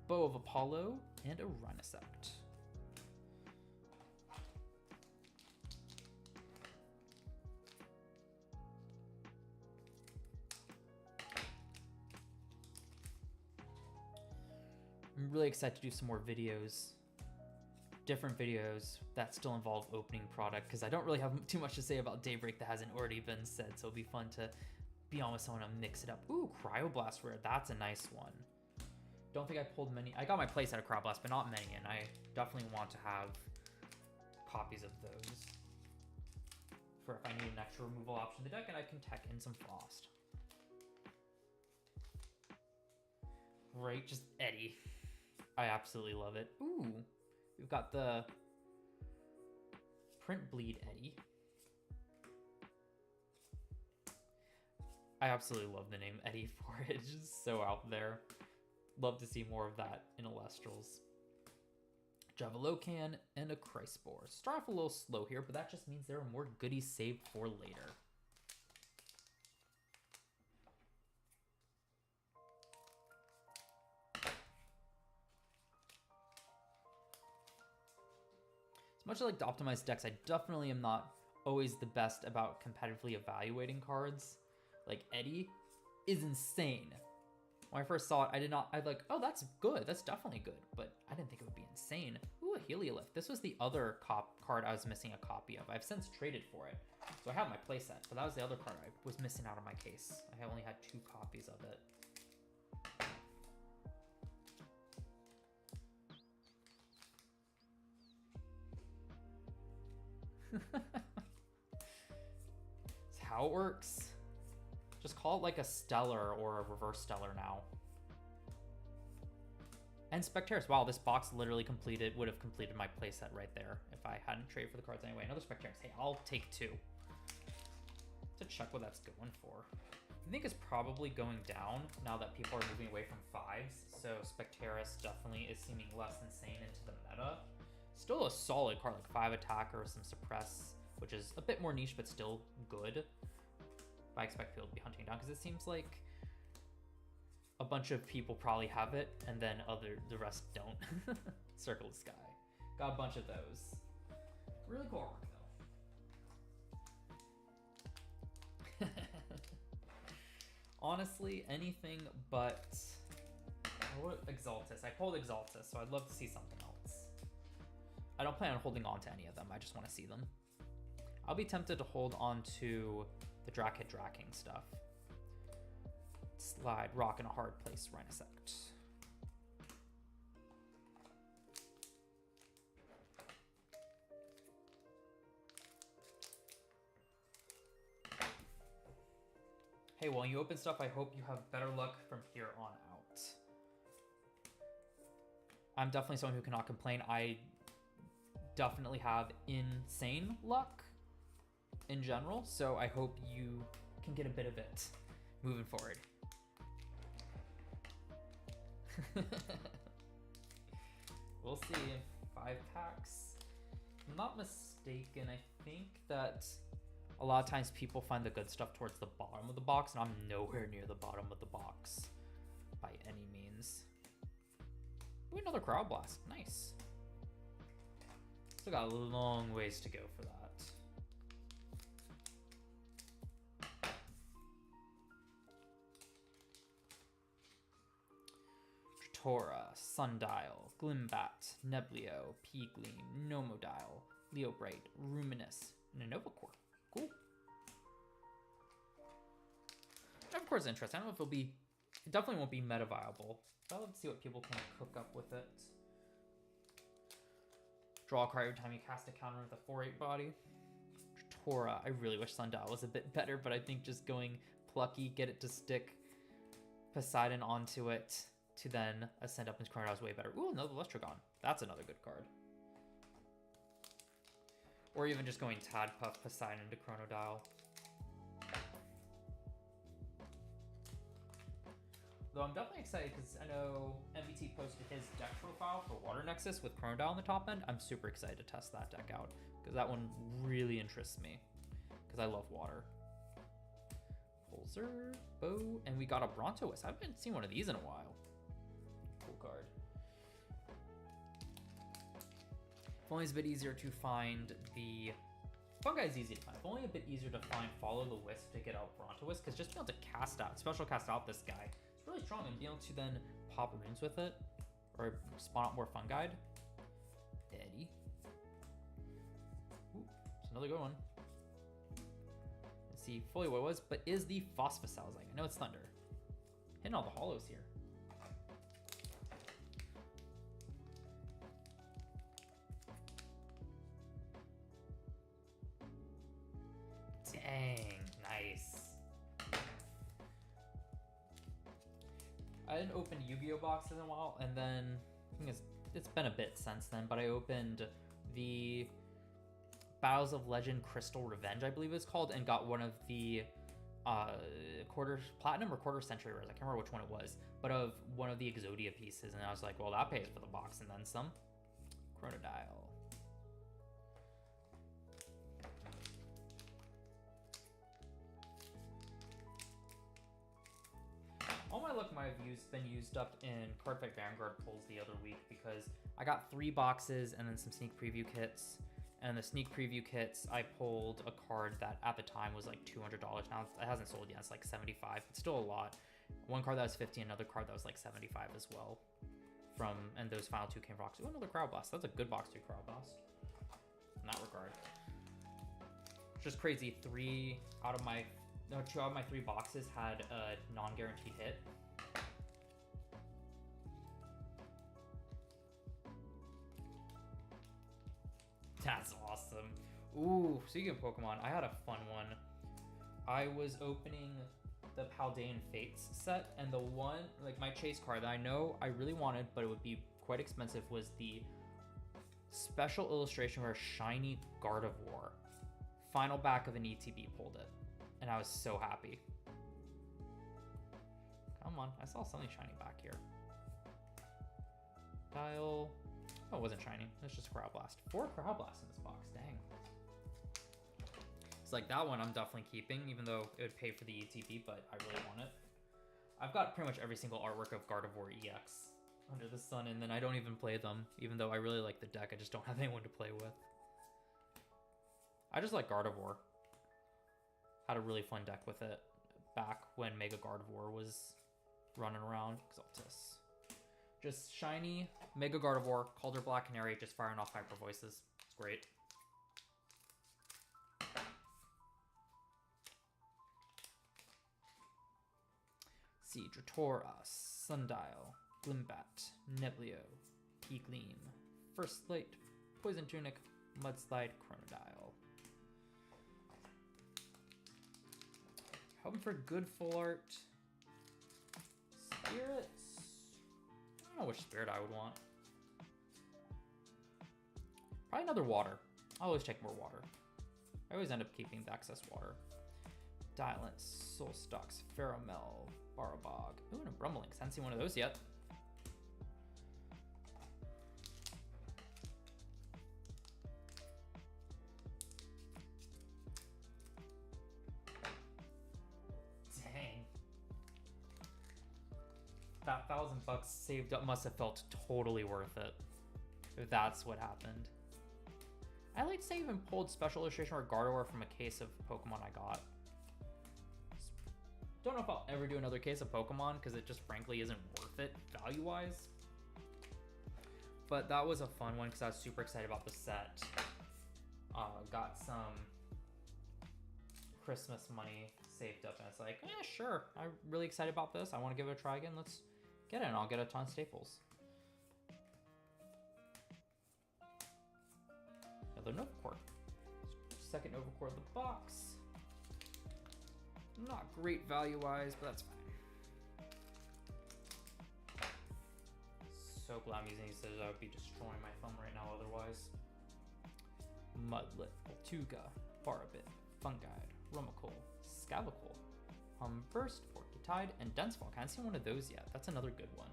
Bow of Apollo, and a Rhinosect. I'm really excited to do some more videos. Different videos that still involve opening product, because I don't really have too much to say about Daybreak that hasn't already been said, so it'll be fun to be on with someone and mix it up. Ooh, Cryoblast Rare, that's a nice one. Don't think I pulled many. I got my place out of Cryoblast, but not many, and I definitely want to have copies of those for if I need an extra removal option in the deck, and I can tech in some Frost. Right, just Eddie. I absolutely love it. Ooh, we've got the Print Bleed Eddie. I absolutely love the name Eddie for it. It's just so out there. Love to see more of that in Elestrals. Javalocan and a Chryspore. Start off a little slow here, but that just means there are more goodies saved for later. As much as I like to optimize decks, I definitely am not always the best about competitively evaluating cards. Like Eddie is insane. When I first saw it, I'd like, oh, that's good. That's definitely good. But I didn't think it would be insane. Ooh, a Heliolift. This was the other card I was missing a copy of. I've since traded for it. So I have my playset, but that was the other card I was missing out of my case. I only had 2 copies of it. That's how it works. Just call it like a Stellar or a Reverse Stellar now. And Spectaris. Wow, this box literally would have completed my playset right there if I hadn't traded for the cards anyway. Another Spectaris. Hey, I'll take 2. To check what that's going for. I think it's probably going down now that people are moving away from 5s. So Spectaris definitely is seeming less insane into the meta. Still a solid card, like 5 attacker, some suppress, which is a bit more niche, but still good. I expect people to be hunting down, because it seems like a bunch of people probably have it, and then the rest don't. Circle the Sky. Got a bunch of those. Really cool artwork, though. Honestly, anything but... Exaltus. I pulled Exaltus, so I'd love to see something else. I don't plan on holding on to any of them. I just want to see them. I'll be tempted to hold on to the Drakid Draking stuff. Slide, rock in a hard place, Rhinosect. Hey, while you open stuff, I hope you have better luck from here on out. I'm definitely someone who cannot complain. I definitely have insane luck in general, so I hope you can get a bit of it moving forward. We'll see. 5 packs. If I'm not mistaken, I think that a lot of times people find the good stuff towards the bottom of the box, and I'm nowhere near the bottom of the box by any means. Ooh, another Crowd Blast. Nice. Still got a long ways to go for that. Tora, Sundial, Glimbat, Neblio, Peegleam, Nomodile, Leobright, Ruminous, and a Novacore. Cool. Novacore is interesting. I don't know if it'll be... It definitely won't be meta viable. But I'll love to see what people can cook up with it. Draw a card every time you cast a counter with a 4/8 body. Tora. I really wish Sundial was a bit better, but I think just going Plucky, get it to stick Poseidon onto it to then ascend up into Chrono is way better. Ooh, another Lestragon. That's another good card. Or even just going Tadpuff Poseidon into Chronodile. Though I'm definitely excited because I know MBT posted his deck profile for Water Nexus with Chronodile on the top end. I'm super excited to test that deck out because that one really interests me because I love water. Pulsar, Bow, and we got a Brontoist. I haven't seen one of these in a while. Cool card. If only it's a bit easier to find the... Fungi is easy to find. If only a bit easier to find Follow the Wisp to get out Brontoist, because just being able to cast out, special cast out this guy, it's really strong, and being able to then pop runes with it, or spawn out more Fungi. Eddie. Ooh, it's another good one. Let's see fully what it was, but is the Phosphosalzang. I know it's Thunder. Hitting all the hollows here. Dang, nice. I hadn't opened Yu-Gi-Oh boxes in a while, and then I think it's been a bit since then, but I opened the Battles of Legend Crystal Revenge, I believe it's called, and got one of the quarter platinum or quarter century rares. I can't remember which one it was, but of one of the Exodia pieces, and I was like, well, that pays for the box and then some. Chronodile. All my luck might have been used up in Card Fight Vanguard pulls the other week because I got 3 boxes and then some sneak preview kits. And the sneak preview kits, I pulled a card that at the time was like $200. Now it hasn't sold yet, it's like $75. It's still a lot. One card that was $50, another card that was like $75 as well. And those final 2 came from box. Ooh, another Crowd Blast. That's a good box 2 Crowd Blast in that regard. Just crazy. 2 out of my 3 boxes had a non-guaranteed hit. That's awesome. Ooh, speaking of Pokemon, I had a fun one. I was opening the Paldean Fates set, and the one, like my chase card that I know I really wanted, but it would be quite expensive, was the special illustration where Shiny Gardevoir. Final back of an ETB pulled it, and I was so happy. Come on, I saw something shiny back here. Dial. Oh, it wasn't shiny. It's just a Crowd Blast. 4 Crowd Blasts in this box. Dang. It's like that one I'm definitely keeping, even though it would pay for the ETB, but I really want it. I've got pretty much every single artwork of Gardevoir EX under the sun, and then I don't even play them, even though I really like the deck. I just don't have anyone to play with. I just like Gardevoir. Had a really fun deck with it back when Mega Gardevoir was running around. Exaltus. Just shiny Mega Gardevoir, Calder Black Canary, just firing off Hyper Voices. It's great. Seadratora, Sundial, Glimbat, Neblio, Keygleam, First Light, Poison Tunic, Mudslide, Chronodile. Hoping for good full art. Spirits. I don't know which spirit I would want. Probably another water. I always take more water. I always end up keeping the excess water. Dialence, Soulstocks, Pheromel, Barabog. Ooh, and a Brumblings. Haven't seen one of those yet. Dang. That $1,000 saved up must have felt totally worth it. If that's what happened. I like to say even pulled special illustration or Gardevoir from a case of Pokemon I got. Don't know if I'll ever do another case of Pokemon because it just frankly isn't worth it value-wise. But that was a fun one because I was super excited about the set. Got some Christmas money saved up and it's like, yeah, sure. I'm really excited about this. I want to give it a try again. Let's get it and I'll get a ton of staples. Another Novacore. Second Novacore of the box. Not great value-wise, but that's fine. So glad I'm using these, I would be destroying my thumb right now otherwise. Mudlet, Voltuga, Barabit, Fungide, Rummikole, Scavicule, Humburst, Fortitide, and Dunspark. I haven't seen one of those yet. That's another good one.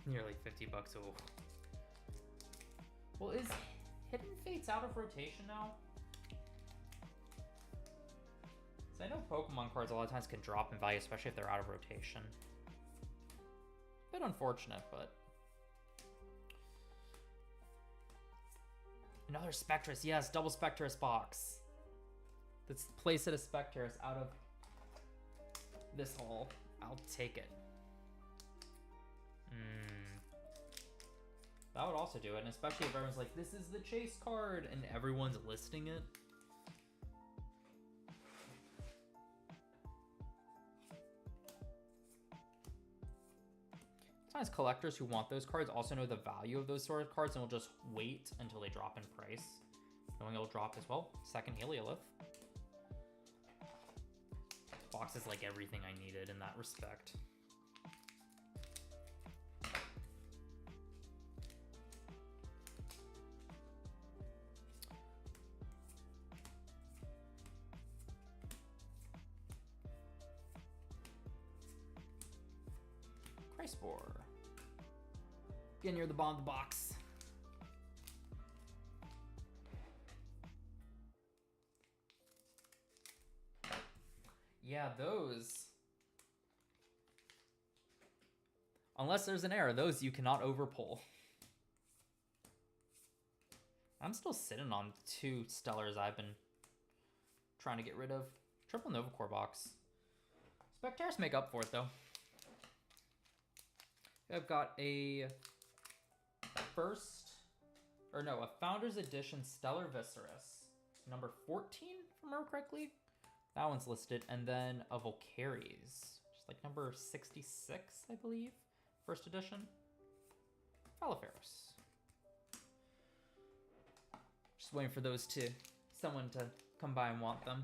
Nearly $50. Oh. Well, is Hidden Fates out of rotation now? So I know Pokemon cards a lot of times can drop in value, especially if they're out of rotation. Bit unfortunate, but... Another Spectrus, yes, double Spectrus box. Let's place it a Spectrus out of this haul. I'll take it. That would also do it, and especially if everyone's like, this is the chase card, and everyone's listing it. Sometimes collectors who want those cards also know the value of those sort of cards and will just wait until they drop in price, knowing it'll drop as well. Second Heliolith. box is like everything I needed in that respect. Spore. Getting near the bottom of the box. Yeah, those. Unless there's an error, those you cannot overpull. I'm still sitting on 2 Stellars I've been trying to get rid of. Triple Nova Core box. Spectaris make up for it though. I've got a Founders Edition Stellar Viscerus, number 14, if I remember correctly. That one's listed, and then a Volcaries, just like number 66, I believe, first edition. Falaferos. Just waiting for those someone to come by and want them.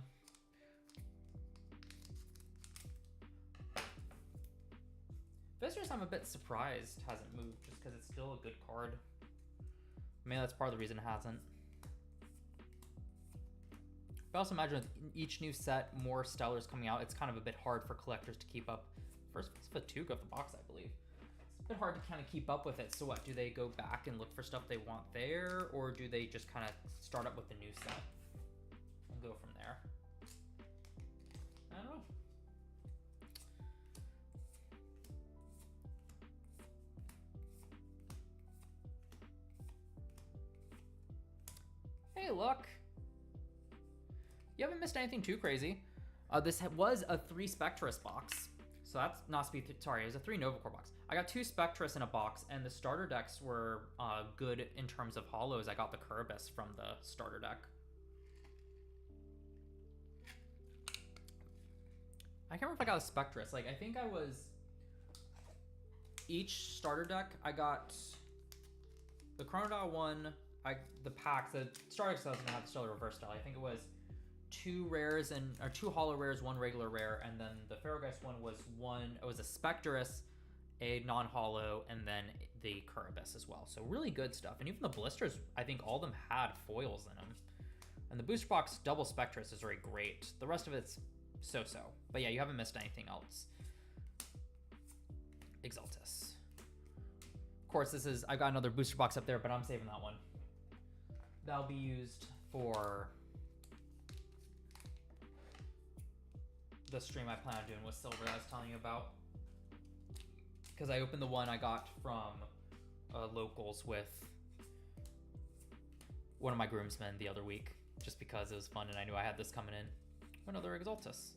Viscerus, I'm a bit surprised hasn't moved, just because it's still a good card. Maybe that's part of the reason it hasn't. But I also imagine with each new set, more Stellars coming out, it's kind of a bit hard for collectors to keep up. First Fatigue of the box, I believe. It's a bit hard to kind of keep up with it. So what, do they go back and look for stuff they want there? Or do they just kind of start up with the new set and go from there? I don't know. Hey, look. You haven't missed anything too crazy. This was a 3 Spectrus box. So that's not sorry, it was a 3 Nova Core box. I got 2 Spectrus in a box, and the starter decks were good in terms of holos. I got the Kerberos from the starter deck. I can't remember if I got a Spectrus. Like, I think I was... Each starter deck, I got the Chronodile one, the packs, the starter deck doesn't have the Stellar Reverse Style. I think it was 2 rares or 2 holo rares, 1 regular rare, and then the Ferrogeist one was it was a Spectrus, a non-holo, and then the Kerberos as well. So really good stuff. And even the blisters, I think all of them had foils in them. And the booster box double Spectrus is very great. The rest of it's so-so. But yeah, you haven't missed anything else. Exaltus. Of course, I've got another booster box up there, but I'm saving that one. That'll be used for the stream I plan on doing with Silver that I was telling you about. Because I opened the one I got from locals with one of my groomsmen the other week, just because it was fun and I knew I had this coming in. Another Exaltus.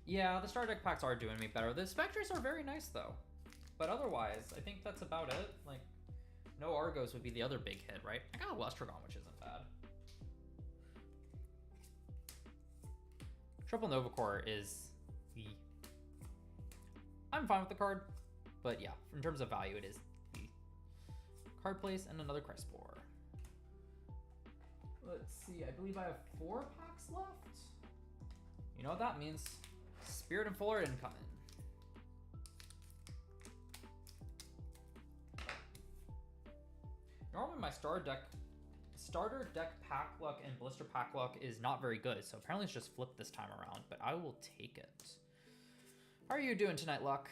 Yeah, the starter deck packs are doing me better. The Spectres are very nice though. But otherwise, I think that's about it. Like, no Argos would be the other big hit, right? I got a Lestragon, which isn't bad. Triple Nova Core is the... I'm fine with the card, but yeah, in terms of value, it is the card place and another Crespore. Let's see, I believe I have 4 packs left. You know what that means? Spirit and Fuller incoming. Normally my starter deck pack luck and blister pack luck is not very good, so apparently it's just flipped this time around, but I will take it. How are you doing tonight, Luck?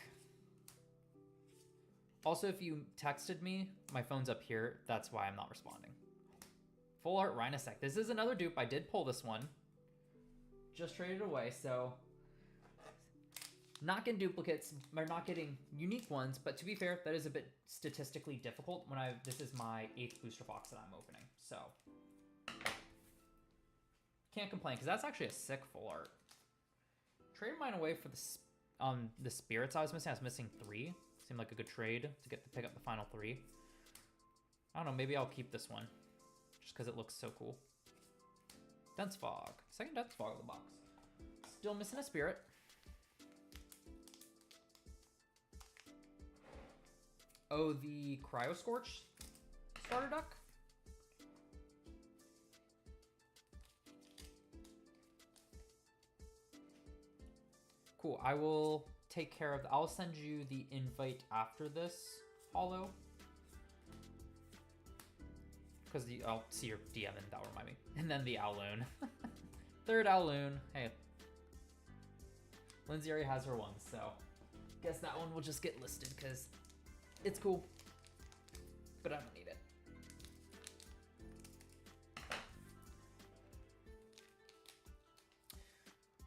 Also, if you texted me, my phone's up here, that's why I'm not responding. Full Art Rhinosec. This is another dupe. I did pull this one. Just traded away, so not getting duplicates, or not getting unique ones, but to be fair, that is a bit statistically difficult when this is my 8th booster box that I'm opening, so can't complain, because that's actually a sick full art. Traded mine away for the spirits I was missing. I was missing 3. Seemed like a good trade to pick up the final 3. I don't know, maybe I'll keep this one, just because it looks so cool. Dense Fog. Second Dense Fog of the box. Still missing a spirit. Oh, the Cryo Scorch starter deck? Cool. I will take care of. I'll send you the invite after this, Hollow. Because I'll see your DM and that'll remind me. And then the Owloon. Third Owloon. Hey. Lindsay already has her one, so guess that one will just get listed because it's cool. But I don't need it.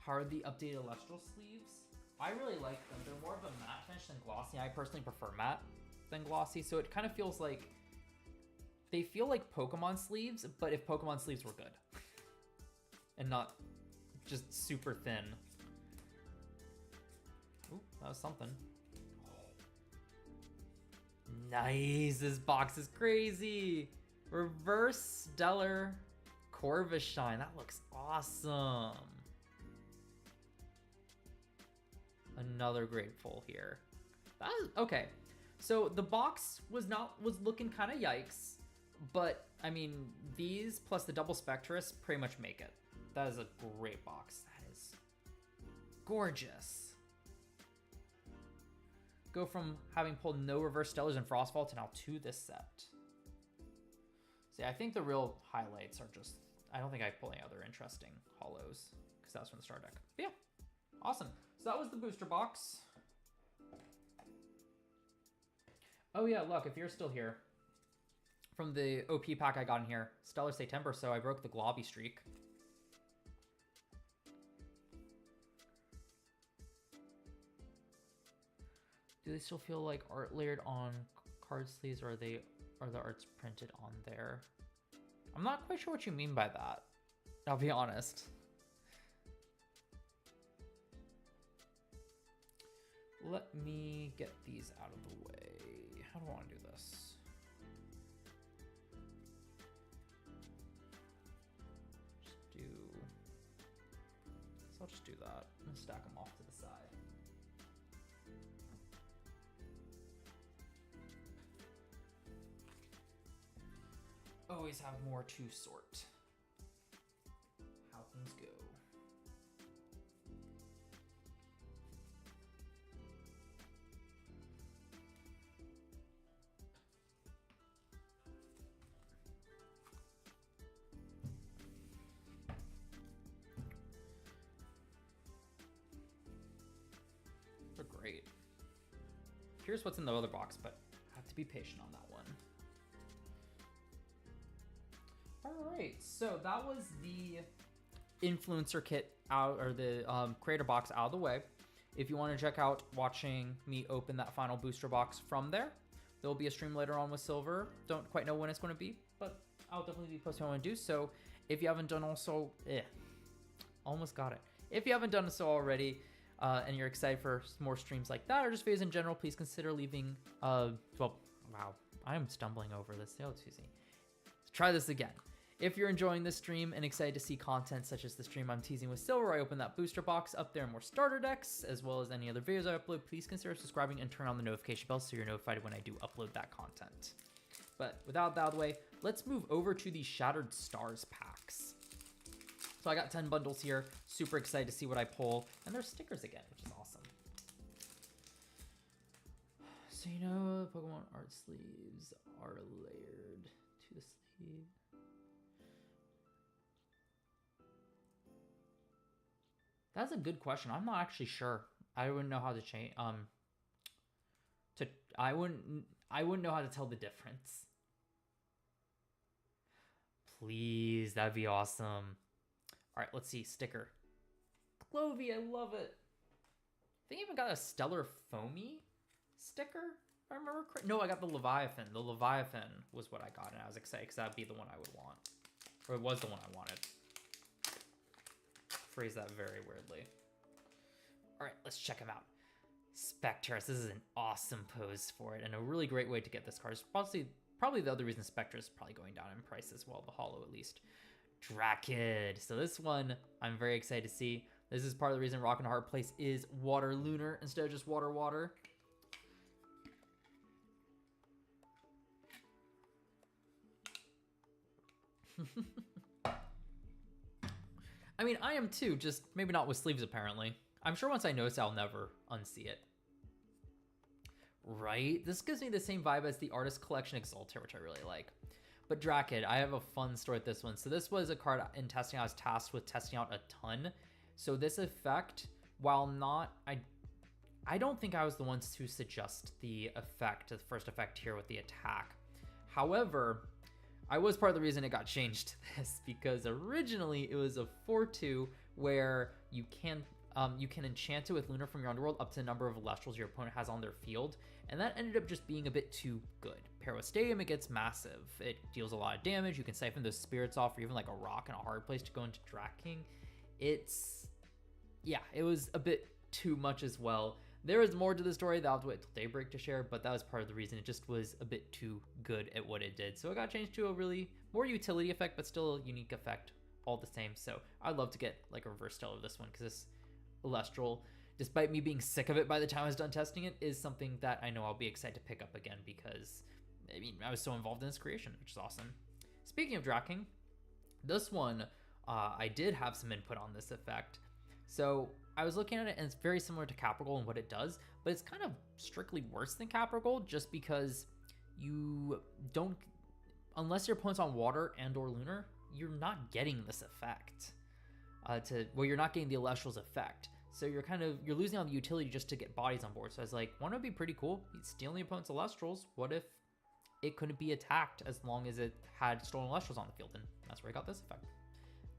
How are the updated Elestral sleeves? I really like them. They're more of a matte finish than glossy. I personally prefer matte than glossy, so it kind of feels like they feel like Pokemon sleeves, but if Pokemon sleeves were good and not just super thin. Ooh, that was something. Nice, this box is crazy. Reverse Stellar Corvishine, that looks awesome. Another Grateful here. That is, okay, so the box was looking kind of yikes, but I mean, these plus the double Spectrus pretty much make it. That is a great box. That is gorgeous. Go from having pulled no Reverse Stellars and Frostfall to now 2 this set. See, I think the real highlights are just, I don't think I pulled any other interesting hollows because that was from the Star deck. But yeah, awesome. So that was the booster box. Oh yeah, look, if you're still here, from the OP pack I got in here, Stellar September, so I broke the Globby streak. Do they still feel like art layered on card sleeves, or are the arts printed on there? I'm not quite sure what you mean by that. I'll be honest. Let me get these out of the way. How do I want to do this? So I'll just do that. I'm gonna stack them off to the side. Always have more to sort. How things go. They're great. Here's what's in the other box, but I have to be patient on that one. All right, so that was the influencer kit out, or the creator box out of the way. If you want to check out watching me open that final booster box from there, there'll be a stream later on with Silver. Don't quite know when it's going to be, but I'll definitely be posting when I do. So if you haven't done also, almost got it. If you haven't done so already, and you're excited for more streams like that, or just videos in general, please consider leaving, well, wow, I am stumbling over this. Oh, excuse me. Let's try this again. If you're enjoying this stream and excited to see content such as the stream I'm teasing with Silver, I open that booster box up there and more starter decks, as well as any other videos I upload, please consider subscribing and turn on the notification bell so you're notified when I do upload that content. But without that out of the way, let's move over to the Shattered Stars packs. So I got 10 bundles here, super excited to see what I pull, and there's stickers again, which is awesome. So you know, Pokemon art sleeves are layered to the sleeve. That's a good question. I'm not actually sure. I wouldn't know how to change. I wouldn't know how to tell the difference. Please, that'd be awesome. All right, let's see. Sticker. Clovey, I love it. I think I even got a Stellar Foamy sticker, if I remember correctly. No, I got the Leviathan. The Leviathan was what I got, and I was excited because that'd be the one I would want. Or it was the one I wanted. Phrase that very weirdly. All right, let's check them out. Spectrus, this is an awesome pose for it, and a really great way to get this card. It's probably the other reason Spectrus is probably going down in price as well, the holo at least. Drakid. So this one, I'm very excited to see. This is part of the reason Rock and Hard Place is Water Lunar instead of just Water Water. I mean, I am too, just maybe not with sleeves apparently. I'm sure once I notice, I'll never unsee it. Right? This gives me the same vibe as the Artist Collection Exalter, which I really like. But Drakid, I have a fun story with this one. So this was a card in testing I was tasked with testing out a ton. So this effect, while not... I don't think I was the ones to suggest the effect, the first effect here with the attack. However, I was part of the reason it got changed to this, because originally it was a 4/2 where you can enchant it with Lunar from your underworld up to the number of Elestrals your opponent has on their field, and that ended up just being a bit too good. Pair with Stadium, it gets massive. It deals a lot of damage. You can siphon those spirits off, or even like a rock and a hard place to go into Drak King. Yeah, it was a bit too much as well. There is more to the story that I'll have to wait till Daybreak to share, but that was part of the reason. It just was a bit too good at what it did. So it got changed to a really more utility effect, but still a unique effect all the same. So I'd love to get like a reverse stellar of this one, because this Elestral, despite me being sick of it by the time I was done testing it, is something that I know I'll be excited to pick up again, because I mean, I was so involved in its creation, which is awesome. Speaking of Drak King, this one, I did have some input on this effect. So I was looking at it, and it's very similar to Capricorn and what it does, but it's kind of strictly worse than Capricorn, just because you don't, unless your opponent's on water and or lunar, you're not getting this effect. You're not getting the Elestrals effect. So you're losing on the utility just to get bodies on board. So I was like, wouldn't it be pretty cool? He's stealing the opponent's Elestrals. What if it couldn't be attacked as long as it had stolen Elestrals on the field? And that's where I got this effect.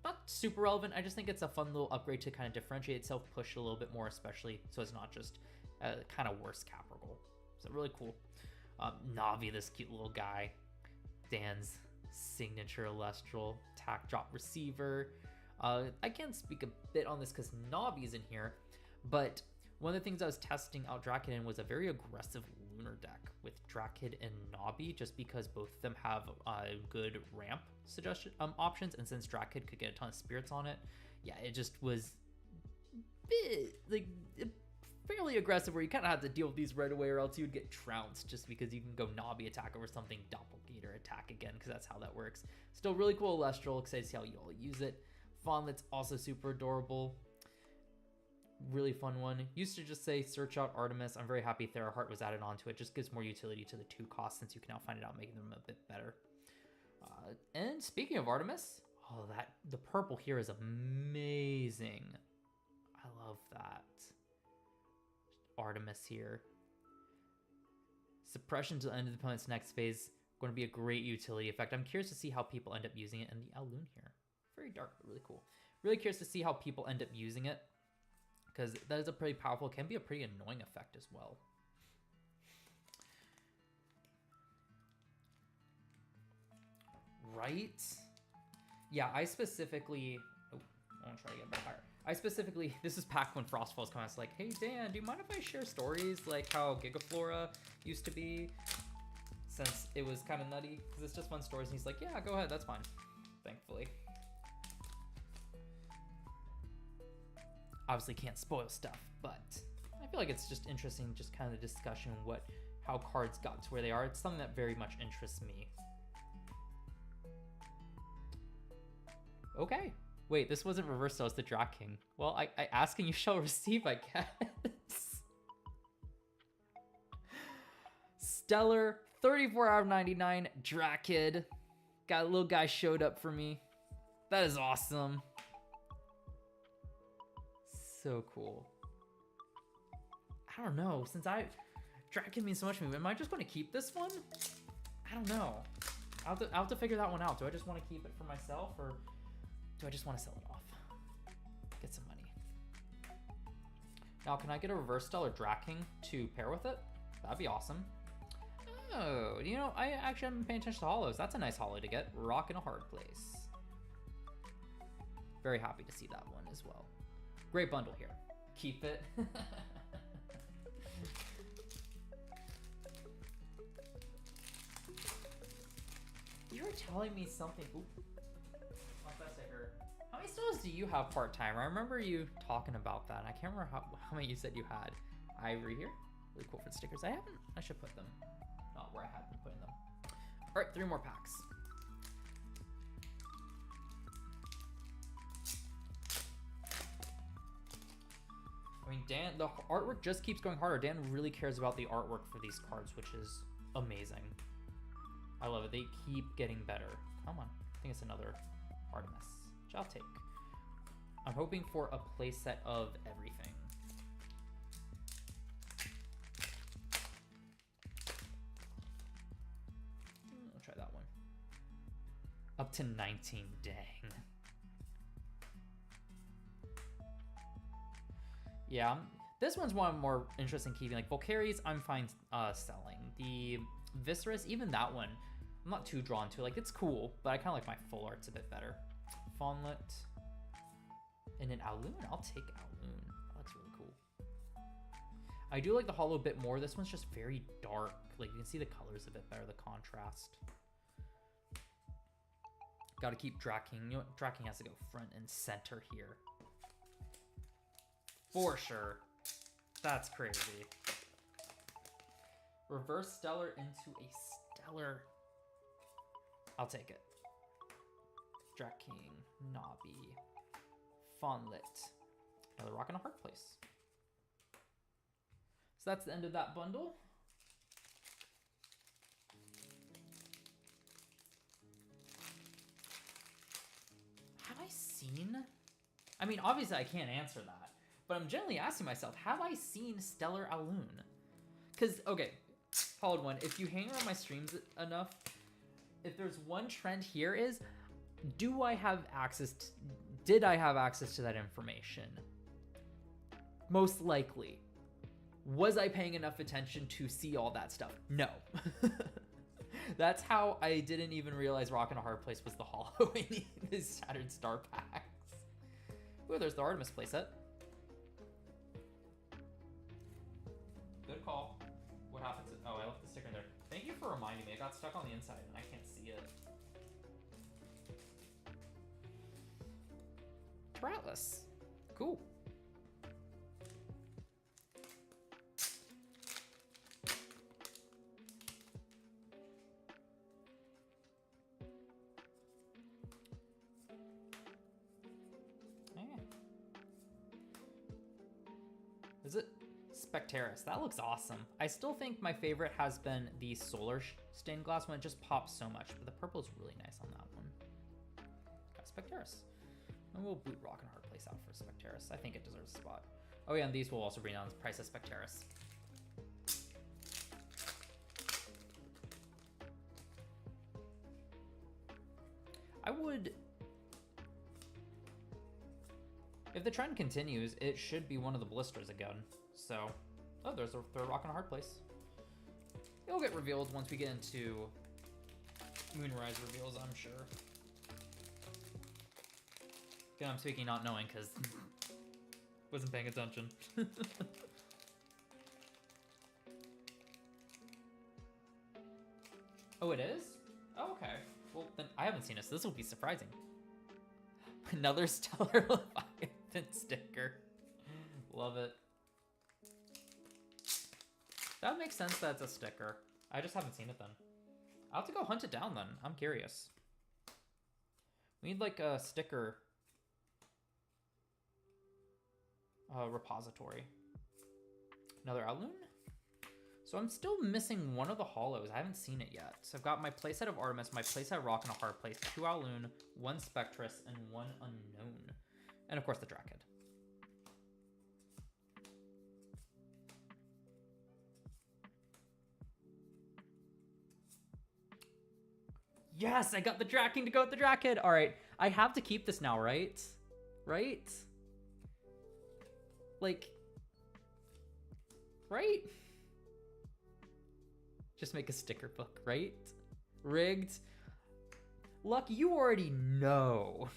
Not super relevant. I just think it's a fun little upgrade to kind of differentiate itself, push it a little bit more, especially so it's not just a kind of worse Capricorn. So really cool. Navi, this cute little guy. Dan's signature Elestral attack drop receiver. I can speak a bit on this because Navi's in here, but one of the things I was testing out Drakid in was a very aggressive lunar deck with Drakid and Navi, just because both of them have good ramp suggestion options, and since Drakid could get a ton of spirits on it, yeah, it just was fairly aggressive, where you kind of had to deal with these right away, or else you would get trounced, just because you can go Navi attack over something, Doppelganger attack again, because that's how that works. Still really cool Elestral, excited to see how you all use it. Fawnlet's also super adorable. Really fun one. Used to just say search out Artemis. I'm very happy Theraheart was added onto it. Just gives more utility to the 2 costs, since you can now find it out, making them a bit better. And speaking of Artemis, the purple here is amazing. I love that. Artemis here. Suppression to the end of the opponent's next phase. Going to be a great utility effect. I'm curious to see how people end up using it. And the Alloon here. Very dark, but really cool. Really curious to see how people end up using it, because that is a pretty powerful, can be a pretty annoying effect as well. Right? Yeah, I specifically... Oh, I want to try to get back higher. I specifically... This is back when Frostfall's coming out. It's like, hey, Dan, do you mind if I share stories like how Gigaflora used to be? Since it was kind of nutty, because it's just fun stories. And he's like, yeah, go ahead, that's fine. Thankfully. Obviously can't spoil stuff, but I feel like it's just interesting, just kind of the discussion how cards got to where they are. It's something that very much interests me. Okay. Wait, this wasn't reversed, it's the Drak King. Well, I ask and you shall receive, I guess. Stellar, 34 out of 99, Drakid. Got a little guy showed up for me. That is awesome. So cool. I don't know, since Drakid means so much to me, am I just going to keep this one? I don't know. I'll have to figure that one out. Do I just want to keep it for myself, or do I just want to sell it off? Get some money. Now, can I get a reverse stellar Drak King to pair with it? That'd be awesome. Oh, you know, I actually haven't been paying attention to holos. That's a nice holo to get. Rock in a hard place. Very happy to see that one as well. Great bundle here. Keep it. You were telling me something. Ooh. What's that I heard? How many stalls do you have part-time? I remember you talking about that. I can't remember how many you said you had. Ivory here. Really cool for the stickers. I should put them. Not where I had been putting them. All right, 3 more packs. I mean, Dan, the artwork just keeps going harder. Dan really cares about the artwork for these cards, which is amazing. I love it. They keep getting better. Come on. I think it's another Artemis, which I'll take. I'm hoping for a playset of everything. I'll try that one. Up to 19, dang. Yeah, this one's one I'm more interested in keeping. Like Volcaries, I'm fine selling. The Viscerus, even that one, I'm not too drawn to. Like, it's cool, but I kind of like my full art's a bit better. Fawnlet. And then Aloon, I'll take Aloon. That looks really cool. I do like the holo a bit more. This one's just very dark. Like, you can see the colors a bit better, the contrast. Got to keep Draking. You know what? Draking has to go front and center here. For sure. That's crazy. Reverse Stellar into a Stellar. I'll take it. Draking, Navi, Fawnlet. Another Rock and a Hard Place. So that's the end of that bundle. Have I seen? I mean, obviously I can't answer that. But I'm generally asking myself, have I seen Stellar Aloon? Because, okay, followed one. If you hang around my streams enough, if there's one trend here is, do I have access to, did I have access to that information? Most likely. Was I paying enough attention to see all that stuff? No. That's how I didn't even realize Rock and a Hard Place was the holo in the Shattered Star packs. Ooh, there's the Artemis playset. Good call. What happens? Oh, I left the sticker in there. Thank you for reminding me. It got stuck on the inside and I can't see it. Atlas. Cool. Is it Spectaris? That looks awesome. I still think my favorite has been the solar stained glass one. It just pops so much, but the purple is really nice on that one. Got Spectaris. And we'll boot Rock and Hard Place out for Spectaris. I think it deserves a spot. Oh yeah, and these will also bring down the price of Spectaris. I would... If the trend continues, it should be one of the blisters again. So, oh, there's a third Rock and a Hard Place. It'll get revealed once we get into Moonrise reveals, I'm sure. Again, I'm speaking not knowing because wasn't paying attention. Oh, it is? Oh, okay. Well, then I haven't seen it, so this will be surprising. Another Stellar Leviathan sticker. Love it. That makes sense that it's a sticker. I just haven't seen it then. I'll have to go hunt it down then. I'm curious. We need like a sticker repository. Another Aloon? So I'm still missing one of the holos. I haven't seen it yet. So I've got my playset of Artemis, my playset of Rock and a Hard Place, 2 Aloon, 1 Spectress, and 1 Unknown. And of course the Drackhead. Yes, I got the Dracking to go with the Drackhead. All right, I have to keep this now, right? Right? Like, right? Just make a sticker book, right? Rigged. Luck, you already know.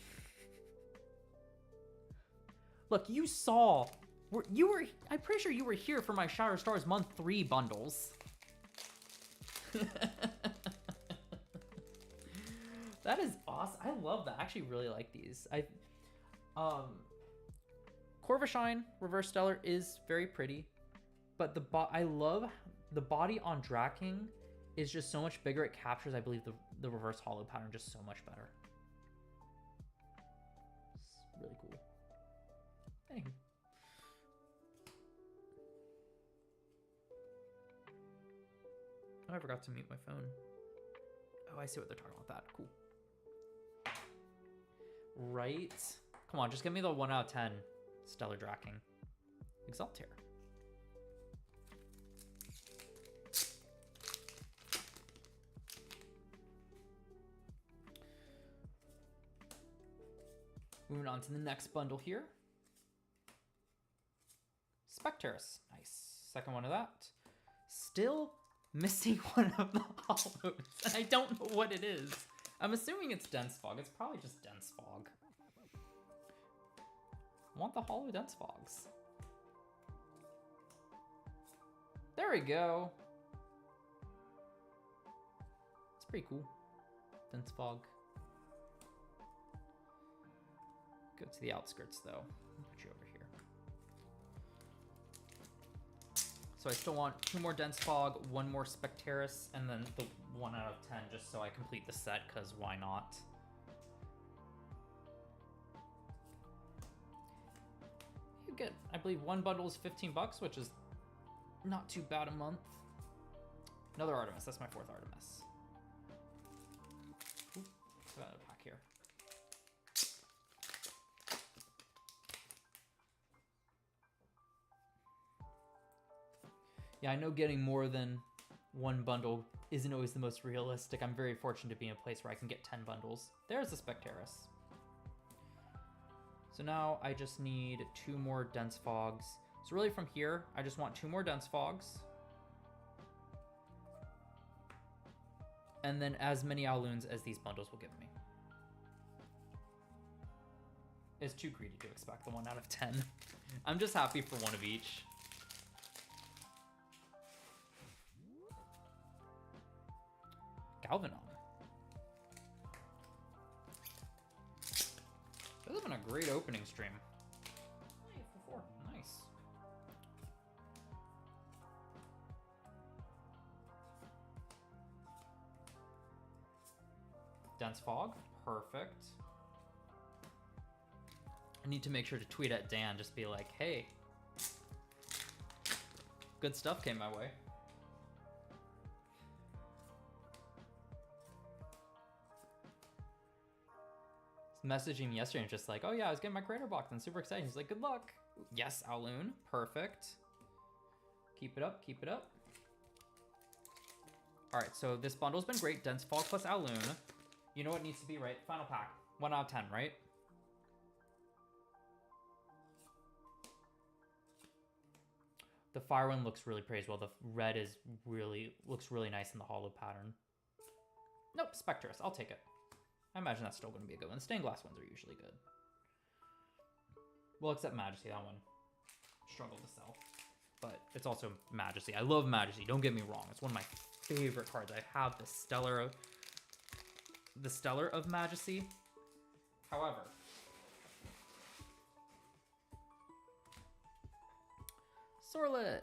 Look, you saw. I'm pretty sure you were here for my Shattered Stars Month 3 bundles. That is awesome. I love that. I actually really like these. Corvashine Reverse Stellar is very pretty, but I love the body on Draking is just so much bigger. It captures, I believe, the reverse holo pattern just so much better. It's really cool. Anywho. I forgot to mute my phone. Oh, I see what they're talking about that. Cool. Right. Come on, just give me the 1 out of 10 Stellar Draking. Exaltair. Moving on to the next bundle here. Specterus. Nice. Second one of that. Still missing one of the hollows. And I don't know what it is. I'm assuming it's Dense Fog. It's probably just Dense Fog. I want the hollow Dense Fogs. There we go. It's pretty cool. Dense Fog. Go to the outskirts though. I'll put you over here. So I still want 2 more Dense Fog, 1 more Specterus, and then the 1 out of 10 just so I complete the set, because why not? You get, I believe, 1 bundle is $15, which is not too bad a month. Another Artemis. That's my 4th Artemis. Ooh, put that in a pack here. Yeah, I know getting more than 1 bundle isn't always the most realistic. I'm very fortunate to be in a place where I can get 10 bundles. There's the Specterus. So now I just need 2 more Dense Fogs. So really from here, I just want 2 more Dense Fogs. And then as many Owloons as these bundles will give me. It's too greedy to expect the 1 out of 10. I'm just happy for 1 of each. Galvanon. This has been a great opening stream. 4. Nice. Dense Fog. Perfect. I need to make sure to tweet at Dan, just be like, hey, good stuff came my way. Messaging me yesterday and just like, oh yeah, I was getting my creator box and super excited. He's like, good luck. Yes, Owloon. Perfect. Keep it up, keep it up. All right, so this bundle's been great. Dense Fog plus Owloon. You know what needs to be, right? Final pack. 1 out of 10, right? The fire one looks really pretty as well. The red is looks really nice in the hollow pattern. Nope, Specterus. I'll take it. I imagine that's still going to be a good one. The stained glass ones are usually good. Well, except Majesty. That one struggled to sell. But it's also Majesty. I love Majesty. Don't get me wrong. It's one of my favorite cards. I have the Stellar of Majesty. However, Sorlet.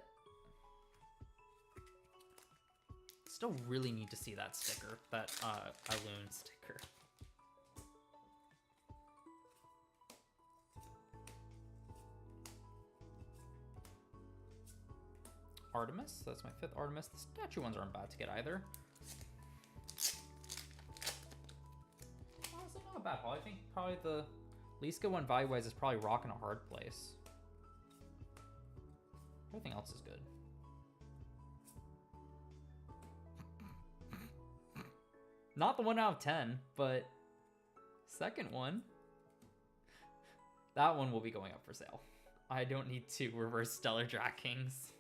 Still really need to see that sticker. That Owloon sticker. Artemis. That's my 5th Artemis. The statue ones aren't bad to get either. Honestly, not a bad haul. I think probably the least good one value-wise is probably Rock in a Hard Place. Everything else is good. Not the 1 out of 10, but second one. That one will be going up for sale. I don't need to reverse Stellar Drakings.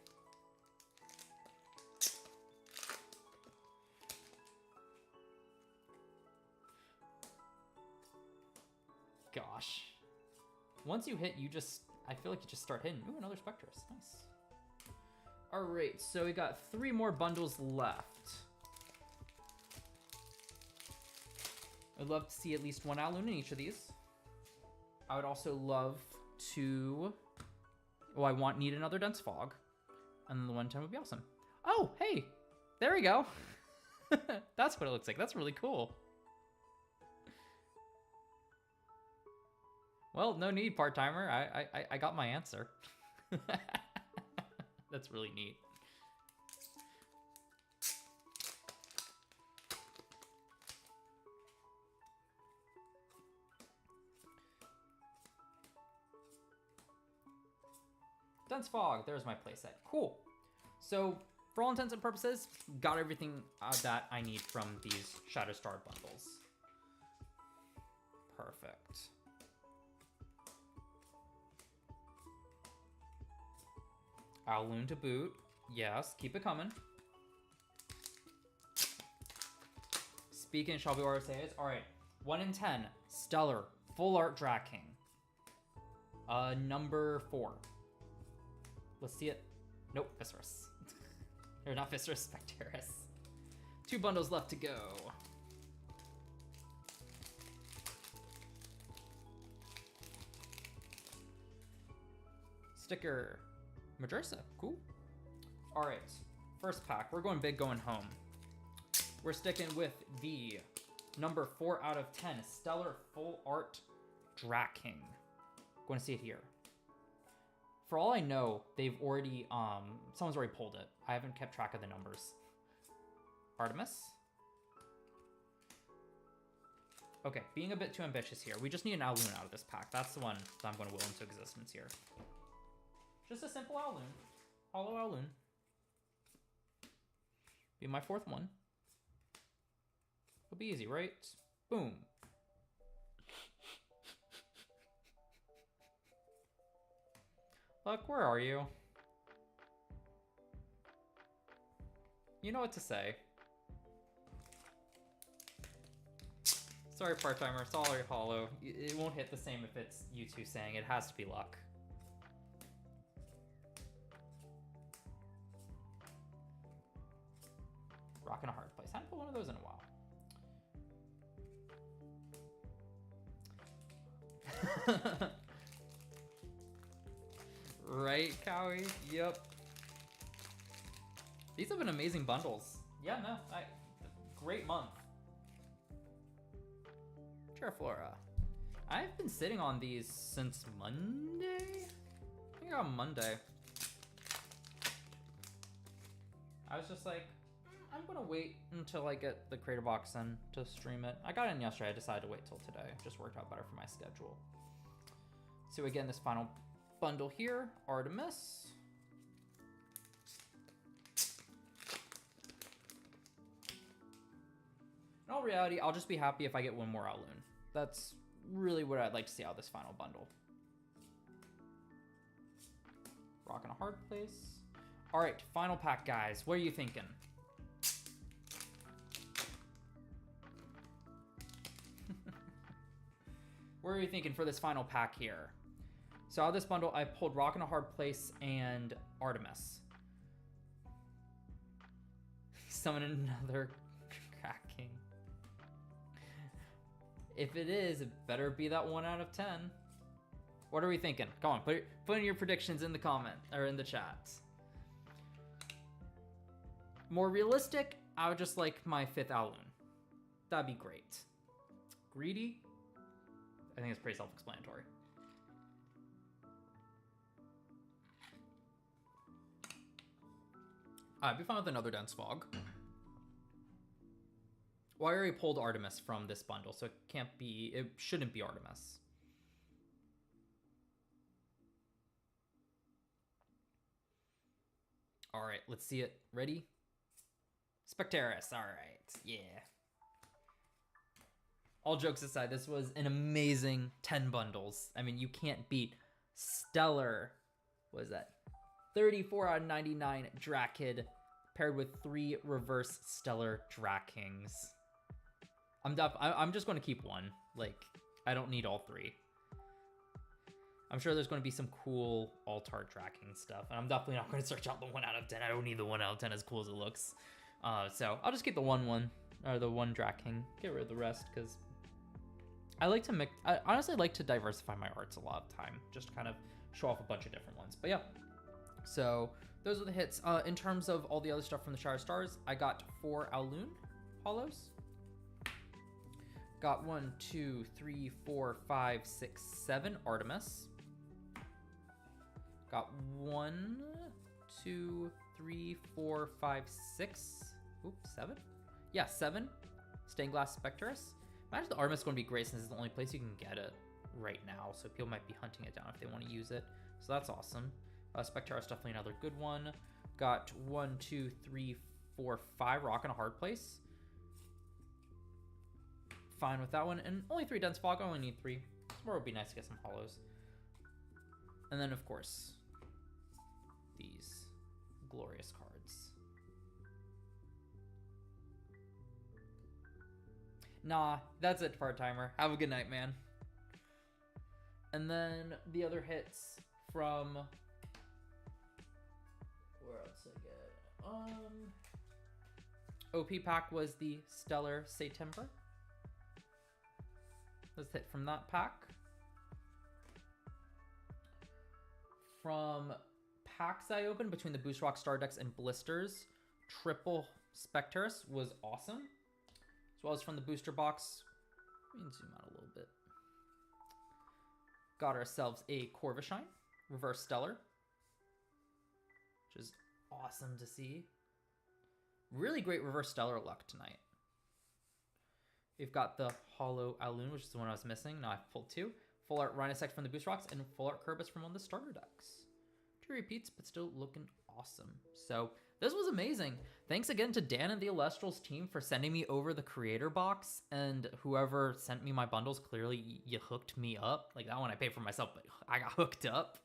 Gosh. Once you hit, I feel like you just start hitting. Ooh, another Specterus. Nice. All right, so we got 3 more bundles left. I'd love to see at least 1 Owloon in each of these. I would also love to... Oh, need another Dense Fog. And then the 110 would be awesome. Oh, hey! There we go. That's what it looks like. That's really cool. Well, no need, part-timer. I got my answer. That's really neat. Dense Fog, there's my playset. Cool. So, for all intents and purposes, got everything that I need from these Shatterstar bundles. Perfect. Owloon to boot. Yes, keep it coming. Speaking, shall we already say it? Alright, 1 in 10, Stellar, Full Art Draking. Number 4. Let's see it. Nope, Viscerus. Or not Viscerus, Specterus. 2 bundles left to go. Sticker. Majersa, cool. All right, first pack. We're going big, going home. We're sticking with the number 4 out of 10 Stellar Full Art Draking. Going to see it here. For all I know, they've already, someone's already pulled it. I haven't kept track of the numbers. Artemis. Okay, being a bit too ambitious here. We just need an Owloon out of this pack. That's the one that I'm going to will into existence here. Just a simple Owloon. Hollow Owloon. Be my 4th one. It'll be easy, right? Boom. Look, where are you? You know what to say. Sorry, part-timer. Sorry, Hollow. It won't hit the same if it's you two saying. It has to be luck. Rocking a hard place. I haven't put one of those in a while. Right, Cowie? Yep. These have been amazing bundles. Yeah, no, great month. Terraflora. I've been sitting on these since Monday? I think on Monday. I was just like, I'm gonna wait until I get the creator box in to stream it. I got it in yesterday, I decided to wait till today. It just worked out better for my schedule. So again, this final bundle here, Artemis. In all reality, I'll just be happy if I get one more Owloon. That's really what I'd like to see out of this final bundle. Rocking a hard place. All right, final pack, guys. What are you thinking? What are you thinking for this final pack here? So out of this bundle, I pulled Rockin' a Hard Place and Artemis. Summon another cracking. If it is, it better be that 1 out of 10. What are we thinking? Come on, put in your predictions in the comment or in the chat. More realistic, I would just like my 5th Owloon. That'd be great. Greedy? I think it's pretty self-explanatory. I'd be fine with another Dense Fog. Well, I already pulled Artemis from this bundle, so it shouldn't be Artemis. All right, let's see it. Ready? Specterus, all right, yeah. All jokes aside, this was an amazing 10 bundles. I mean, you can't beat Stellar, what is that? 34 out of 99 Drakid paired with 3 reverse Stellar Drakings. I'm just going to keep one. Like, I don't need all 3. I'm sure there's going to be some cool Altar Draking stuff, and I'm definitely not going to search out the 1 out of 10. I don't need the 1 out of 10 as cool as it looks. So I'll just keep the 1/1, or the 1 Draking. Get rid of the rest, because I like to mix. I honestly like to diversify my arts a lot of time, just to kind of show off a bunch of different ones. But yeah, so those are the hits. In terms of all the other stuff from the Shire Stars, I got 4 Owloon hollows. Got 1, 2, 3, 4, 5, 6, 7 Artemis. Got 1, 2, 3, 4, 5, 6. Oops, 7? Yeah, 7 Stained Glass Specterus. Imagine the Artemis is going to be great since it's the only place you can get it right now. So people might be hunting it down if they want to use it. So that's awesome. Spectara is definitely another good one. Got 1, 2, 3, 4, 5 Rock in a hard place. Fine with that one. And only 3 Dense Fog. I only need 3. Tomorrow would be nice to get some hollows. And then, of course, these glorious cards. Nah, that's it, part-timer. Have a good night, man. And then the other hits from... Where else did I get? OP pack was the Stellar September. Let's hit from that pack. From packs I opened between the Booster Box Star Decks and Blisters, Triple Specters was awesome. As well as from the Booster Box, we can zoom out a little bit. Got ourselves a Corvishine, Reverse Stellar, which is awesome to see. Really great Reverse Stellar luck tonight. We've got the Hollow Aloon, which is the one I was missing. Now I've pulled 2. Full Art Rhinosect from the Booster Box, and Full Art Kerberos from one of the starter decks. 2 repeats, but still looking awesome. So this was amazing. Thanks again to Dan and the Elestrals team for sending me over the creator box, and whoever sent me my bundles, clearly you hooked me up. Like, that one I paid for myself, but I got hooked up.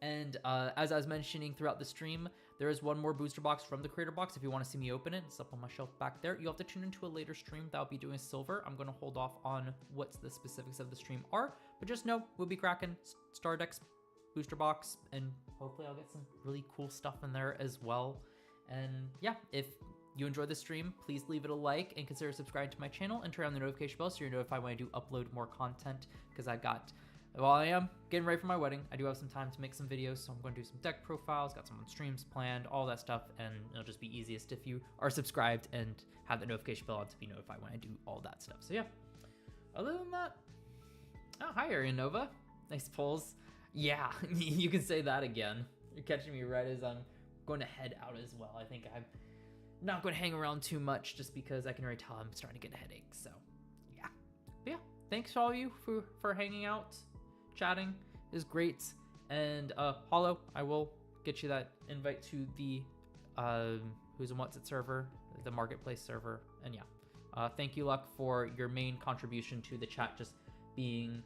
And as I was mentioning throughout the stream, there is one more booster box from the creator box. If you want to see me open it, it's up on my shelf back there. You'll have to tune into a later stream that I'll be doing silver. I'm going to hold off on what the specifics of the stream are, but just know we'll be cracking Star Decks booster box, and hopefully I'll get some really cool stuff in there as well. And yeah, if you enjoyed the stream, please leave it a like and consider subscribing to my channel and turn on the notification bell so you're notified when I do upload more content, because while I am getting ready for my wedding, I do have some time to make some videos, so I'm going to do some deck profiles, got some streams planned, all that stuff, and it'll just be easiest if you are subscribed and have the notification bell on to be notified when I do all that stuff. So yeah, other than that, oh, hi Arian Nova, nice pulls. Yeah, you can say that again. You're catching me right as I'm going to head out as well. I think I'm not going to hang around too much just because I can already tell I'm starting to get a headache, so yeah. But yeah, thanks to all of you for hanging out. Chatting is great, and Hollow, I will get you that invite to the Who's and What's It server, the marketplace server, and yeah, thank you Luck for your main contribution to the chat, just being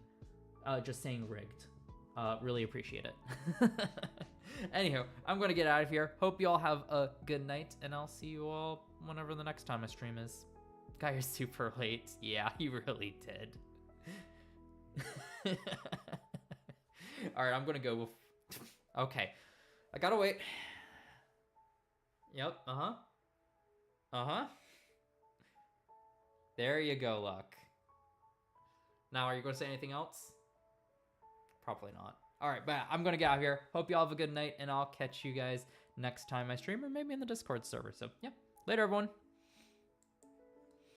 just saying rigged. Really appreciate it. Anywho, I'm gonna get out of here. Hope you all have a good night, and I'll see you all whenever the next time I stream is. God, you're super late. Yeah, you really did. All right, I'm gonna go. Okay, I gotta wait. Yep. There you go, Luck. Now, are you gonna say anything else? Probably not. All right, but I'm gonna get out of here. Hope you all have a good night, and I'll catch you guys next time I stream, or maybe in the Discord server. So yeah, later, everyone.